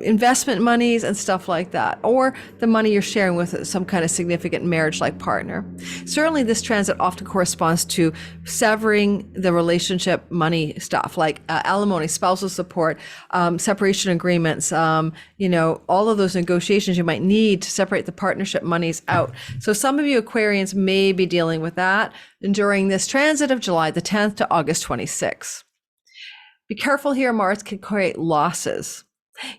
investment monies, and stuff like that, or the money you're sharing with some kind of significant marriage-like partner. Certainly, this transit often corresponds to severing the relationship money stuff, like alimony, spousal support, separation agreements, all of those negotiations you might need to separate the partnership monies out. So some of you Aquarians may be dealing with that during this transit of July the 10th to August 26th. Be careful here. Mars can create losses.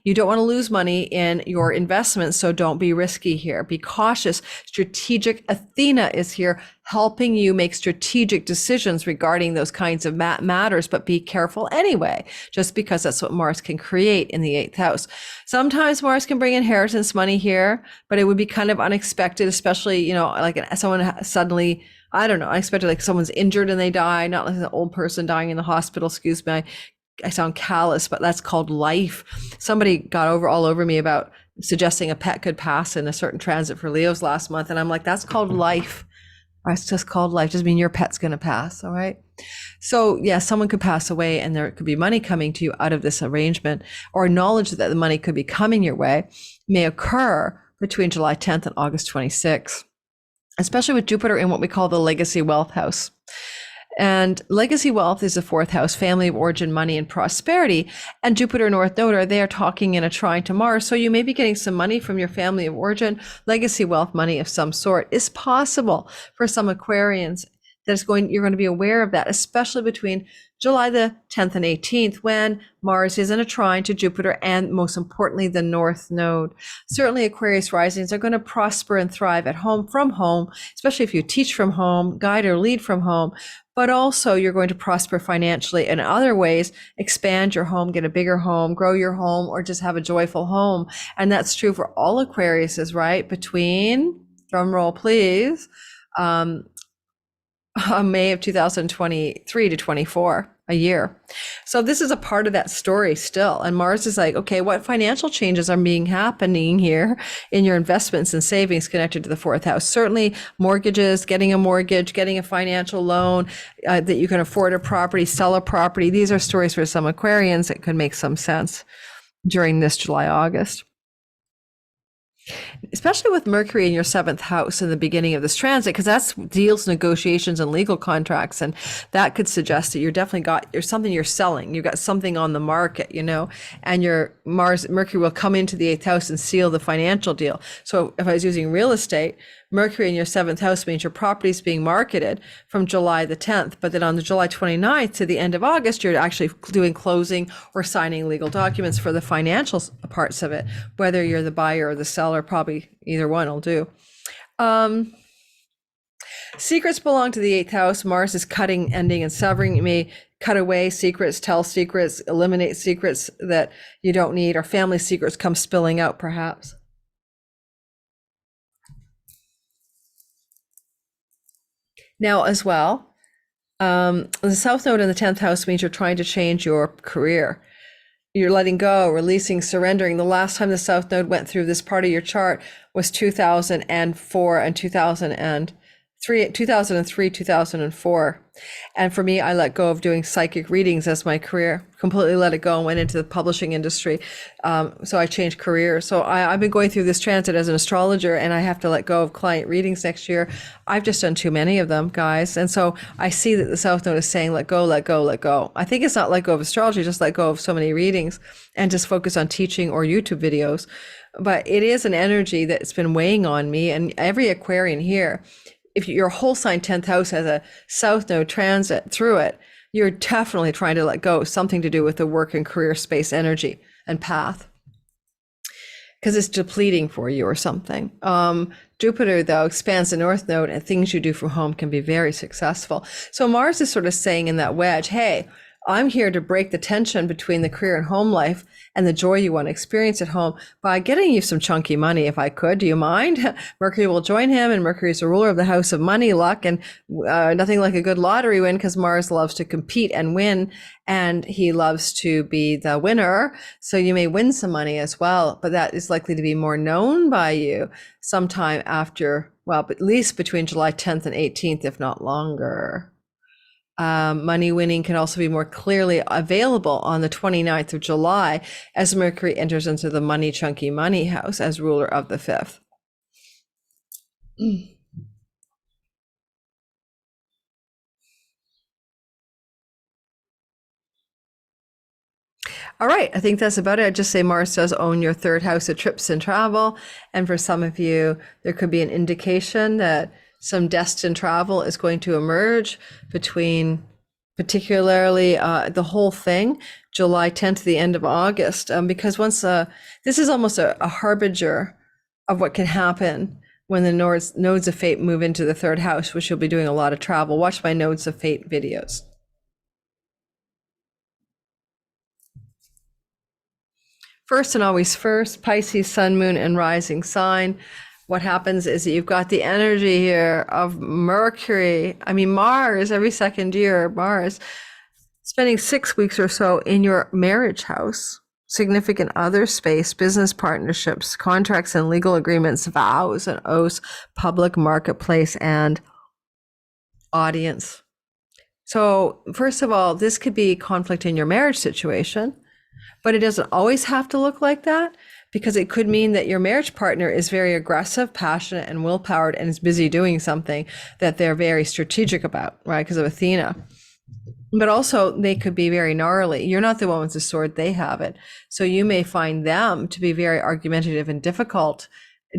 You don't want to lose money in your investments, so don't be risky here. Be cautious. Strategic Athena is here helping you make strategic decisions regarding those kinds of matters, but be careful anyway, just because that's what Mars can create in the 8th house. Sometimes Mars can bring inheritance money here, but it would be kind of unexpected, especially, like someone suddenly, I don't know, unexpected, like someone's injured and they die, not like an old person dying in the hospital. Excuse me. I sound callous, but that's called life. Somebody got all over me about suggesting a pet could pass in a certain transit for Leos last month. And I'm like, that's called life. It's just called life. Doesn't mean your pet's going to pass. All right. So yeah, someone could pass away and there could be money coming to you out of this arrangement, or knowledge that the money could be coming your way may occur between July 10th and August 26th, especially with Jupiter in what we call the legacy wealth house. And legacy wealth is the 4th house, family of origin, money, and prosperity. And Jupiter North Node are there talking in a trine to Mars. So you may be getting some money from your family of origin. Legacy wealth money of some sort is possible for some Aquarians. You're going to be aware of that, especially between July the 10th and 18th, when Mars is in a trine to Jupiter and, most importantly, the North Node. Certainly Aquarius risings are going to prosper and thrive at home, from home, especially if you teach from home, guide or lead from home. But also you're going to prosper financially in other ways, expand your home, get a bigger home, grow your home, or just have a joyful home. And that's true for all Aquariuses, right? Between, drum roll please, May of 2023 to 24, a year. So this is a part of that story still. And Mars is like, okay, what financial changes are happening here in your investments and savings connected to the fourth house? Certainly mortgages, getting a mortgage, getting a financial loan, that you can afford a property, sell a property. These are stories for some Aquarians that could make some sense during this July, August. Especially with Mercury in your seventh house in the beginning of this transit, because that's deals, negotiations, and legal contracts. And that could suggest that there's something you're selling. You've got something on the market, and your Mercury will come into the eighth house and seal the financial deal. So if I was using real estate, Mercury in your seventh house means your property is being marketed from July the 10th, but then on the July 29th to the end of August, you're actually doing closing or signing legal documents for the financial parts of it, whether you're the buyer or the seller, probably either one will do. Secrets belong to the eighth house. Mars is cutting, ending, and severing. You may cut away secrets, tell secrets, eliminate secrets that you don't need, or family secrets come spilling out, perhaps. Now, as well, the South Node in the 10th house means you're trying to change your career. You're letting go, releasing, surrendering. The last time the South Node went through this part of your chart was 2004 and 2003, 2004. And for me, I let go of doing psychic readings as my career, completely let it go and went into the publishing industry. So I changed careers. So I've been going through this transit as an astrologer, and I have to let go of client readings next year. I've just done too many of them, guys. And so I see that the South Node is saying, let go, let go, let go. I think it's not let go of astrology, just let go of so many readings and just focus on teaching or YouTube videos. But it is an energy that's been weighing on me, and every Aquarian here. If your whole sign 10th house has a South Node transit through it, you're definitely trying to let go of something to do with the work and career space energy and path, because it's depleting for you or something. Jupiter, though, expands the North Node, and things you do from home can be very successful. So Mars is sort of saying in that wedge, hey, I'm here to break the tension between the career and home life and the joy you want to experience at home by getting you some chunky money, if I could. Do you mind? Mercury will join him, and Mercury is the ruler of the house of money, luck, and nothing like a good lottery win, because Mars loves to compete and win, and he loves to be the winner. So you may win some money as well, but that is likely to be more known by you sometime after, well, at least between July 10th and 18th, if not longer. Money winning can also be more clearly available on the 29th of July as Mercury enters into the money chunky money house as ruler of the fifth. All right, I think that's about it. I'd just say Mars does own your third house of trips and travel. And for some of you, there could be an indication that some destined travel is going to emerge between particularly the whole thing, July 10th to the end of August, because once this is almost a harbinger of what can happen when the nodes of fate move into the third house, which you'll be doing a lot of travel. Watch my nodes of fate videos. First and always first, Pisces, sun, moon, and rising sign. What happens is that you've got the energy here of Mars, every second year, Mars, spending 6 weeks or so in your marriage house, significant other space, business partnerships, contracts and legal agreements, vows and oaths, public marketplace, and audience. So first of all, this could be conflict in your marriage situation, but it doesn't always have to look like that, because it could mean that your marriage partner is very aggressive, passionate, and willpowered, and is busy doing something that they're very strategic about, right? Because of Athena. But also they could be very gnarly. You're not the one with the sword, they have it. So you may find them to be very argumentative and difficult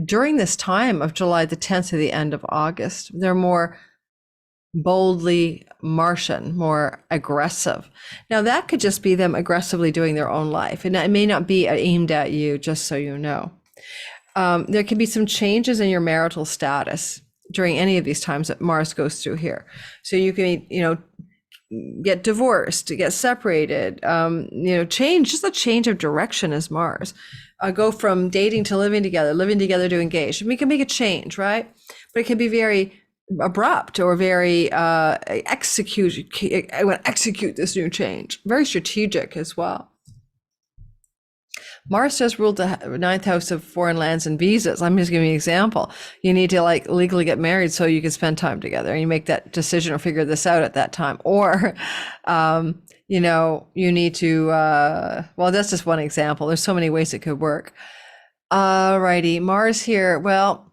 during this time of July the 10th to the end of August. They're more boldly Martian, more aggressive. Now that could just be them aggressively doing their own life, and it may not be aimed at you, just so you know. There can be some changes in your marital status during any of these times that Mars goes through here. So you can, get divorced, get separated, change, just a change of direction as Mars. Go from dating to living together to engaged. We can make a change, right? But it can be very abrupt or very I want to execute this new change. Very strategic as well. Mars does rule the ninth house of foreign lands and visas. I'm just giving you an example. You need to like legally get married so you can spend time together, and you make that decision or figure this out at that time. Or, you know, you need to, well, that's just one example. There's so many ways it could work. Alrighty, Mars here. Well,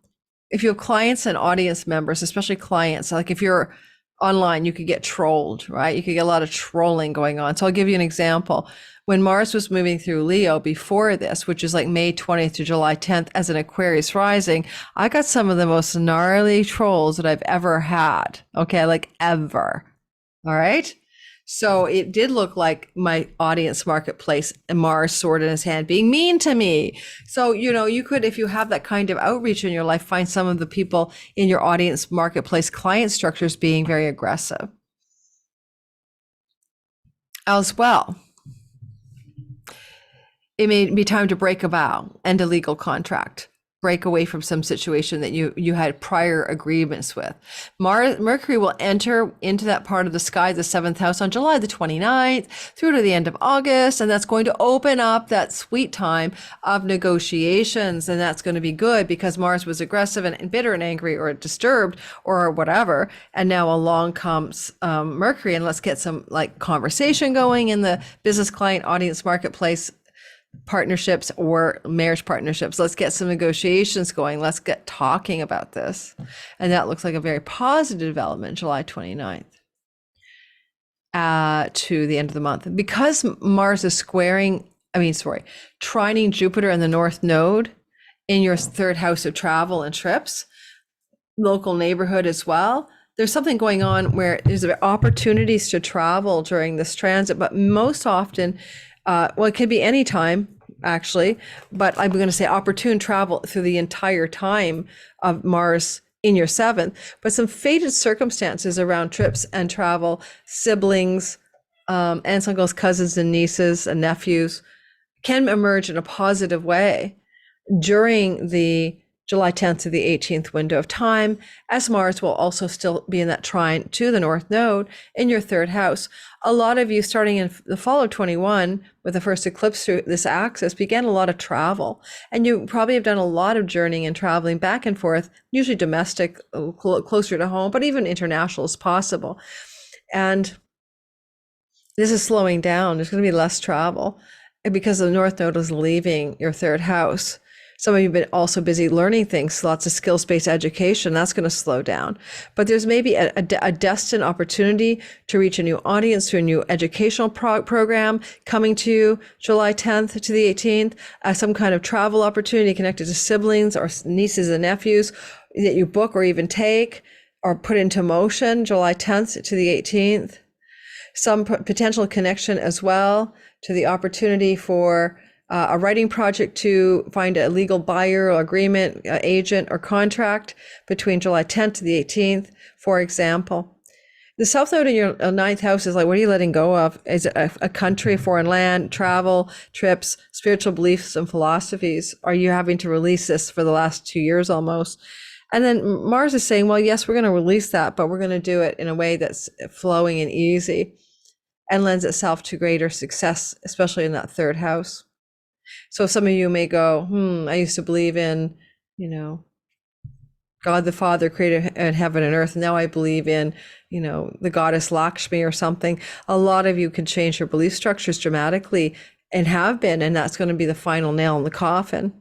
if you have clients and audience members, especially clients, like if you're online, you could get trolled, right? You could get a lot of trolling going on. So I'll give you an example. When Mars was moving through Leo before this, which is like May 20th to July 10th as an Aquarius rising, I got some of the most gnarly trolls that I've ever had. Okay, like ever. All right. So it did look like my audience marketplace and Mars sword in his hand being mean to me. So, you know, you could, if you have that kind of outreach in your life, find some of the people in your audience marketplace client structures being very aggressive. As well, it may be time to break a vow, end a legal contract, break away from some situation that you had prior agreements with. Mercury will enter into that part of the sky, the seventh house, on July the 29th through to the end of August. And that's going to open up that sweet time of negotiations. And that's going to be good because Mars was aggressive and bitter and angry or disturbed or whatever. And now along comes Mercury, and let's get some like conversation going in the business client audience marketplace partnerships or marriage partnerships. Let's get some negotiations going. Let's get talking about this. And that looks like a very positive development, July 29th to the end of the month. Because Mars is trining Jupiter in the North Node in your third house of travel and trips, local neighborhood as well. There's something going on where there's opportunities to travel during this transit, but most often well, it could be any time, actually, but I'm going to say opportune travel through the entire time of Mars in your seventh, but some fated circumstances around trips and travel, siblings, aunts, uncles, cousins, and nieces and nephews can emerge in a positive way during the July 10th to the 18th window of time, as Mars will also still be in that trine to the North Node in your third house. A lot of you starting in the fall of 21 with the first eclipse through this axis began a lot of travel, and you probably have done a lot of journeying and traveling back and forth, usually domestic, closer to home, but even international is possible. And this is slowing down. There's going to be less travel because the North Node is leaving your third house. Some of you have been also busy learning things, lots of skills-based education. That's going to slow down. But there's maybe a destined opportunity to reach a new audience through a new educational program coming to you July 10th to the 18th, some kind of travel opportunity connected to siblings or nieces and nephews that you book or even take or put into motion July 10th to the 18th. Some potential connection as well to the opportunity for a writing project to find a legal buyer or agreement, agent or contract between July 10th to the 18th, for example. The South Node in your ninth house is like, what are you letting go of? Is it a country, foreign land, travel, trips, spiritual beliefs and philosophies? Are you having to release this for the last 2 years almost? And then Mars is saying, well, yes, we're going to release that, but we're going to do it in a way that's flowing and easy and lends itself to greater success, especially in that third house. So some of you may go, I used to believe in, God the Father created heaven and earth. And now I believe in, the goddess Lakshmi or something. A lot of you can change your belief structures dramatically and have been, and that's going to be the final nail in the coffin.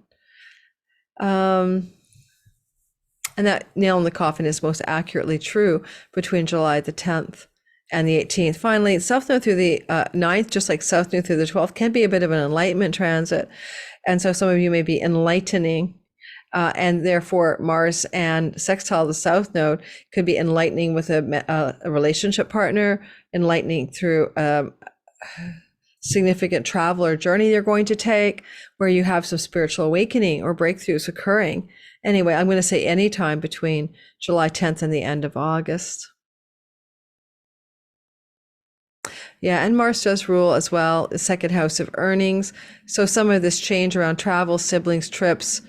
And that nail in the coffin is most accurately true between July the 10th and the 18th. Finally, South Node through the 9th, just like South Node through the 12th, can be a bit of an enlightenment transit. And so some of you may be enlightening, and therefore Mars and sextile the South Node could be enlightening with a relationship partner, enlightening through significant travel or journey you're going to take, where you have some spiritual awakening or breakthroughs occurring. Anyway, I'm going to say anytime between July 10th and the end of August. Yeah, and Mars does rule as well, the second house of earnings. So some of this change around travel, siblings, trips,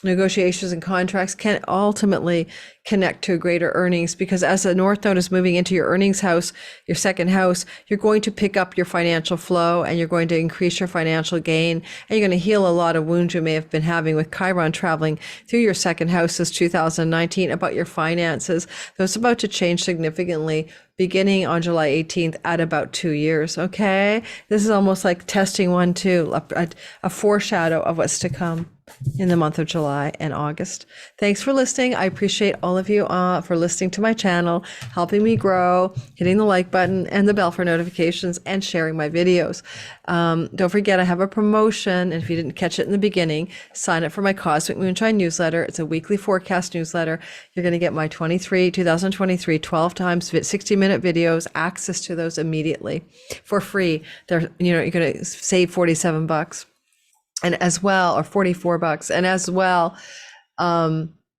negotiations and contracts can ultimately connect to greater earnings, because as the North Node is moving into your earnings house, your second house, you're going to pick up your financial flow and you're going to increase your financial gain, and you're going to heal a lot of wounds you may have been having with Chiron traveling through your second house since 2019 about your finances. That's about to change significantly beginning on July 18th at about 2 years. Okay. This is almost like testing 1, 2, a foreshadow of what's to come in the month of July and August. Thanks for listening. I appreciate all of you for listening to my channel, helping me grow, hitting the like button and the bell for notifications, and sharing my videos. Don't forget, I have a promotion, and if you didn't catch it in the beginning, sign up for my Cosmic Moonshine newsletter. It's a weekly forecast newsletter. You're going to get my 2023 12 times 60-minute videos, access to those immediately for free. They're, you're going to save $47. And as well, or $44, and as well,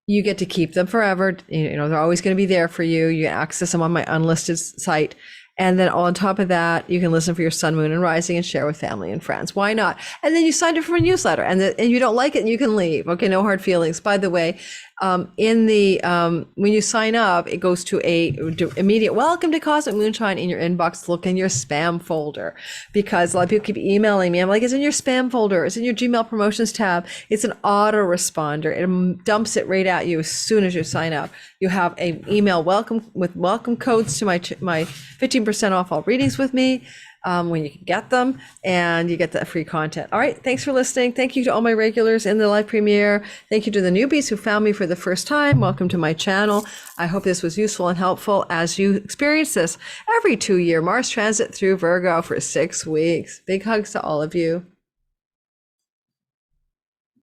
you get to keep them forever. They're always going to be there for you. You access them on my unlisted site. And then on top of that, you can listen for your sun, moon, and rising and share with family and friends. Why not? And then you signed up for a newsletter, and you don't like it, you can leave. Okay, no hard feelings. By the way, when you sign up, it goes to a immediate welcome to Cosmic Moonshine in your inbox. Look in your spam folder, because a lot of people keep emailing me. I'm like, it's in your spam folder. It's in your Gmail promotions tab. It's an autoresponder. It dumps it right at you as soon as you sign up. You have a email welcome with welcome codes to my 15% off all readings with me. When you can get them, and you get that free content. All right. Thanks for listening. Thank you to all my regulars in the live premiere. Thank you to the newbies who found me for the first time. Welcome to my channel. I hope this was useful and helpful as you experience this every 2-year Mars transit through Virgo for 6 weeks. Big hugs to all of you.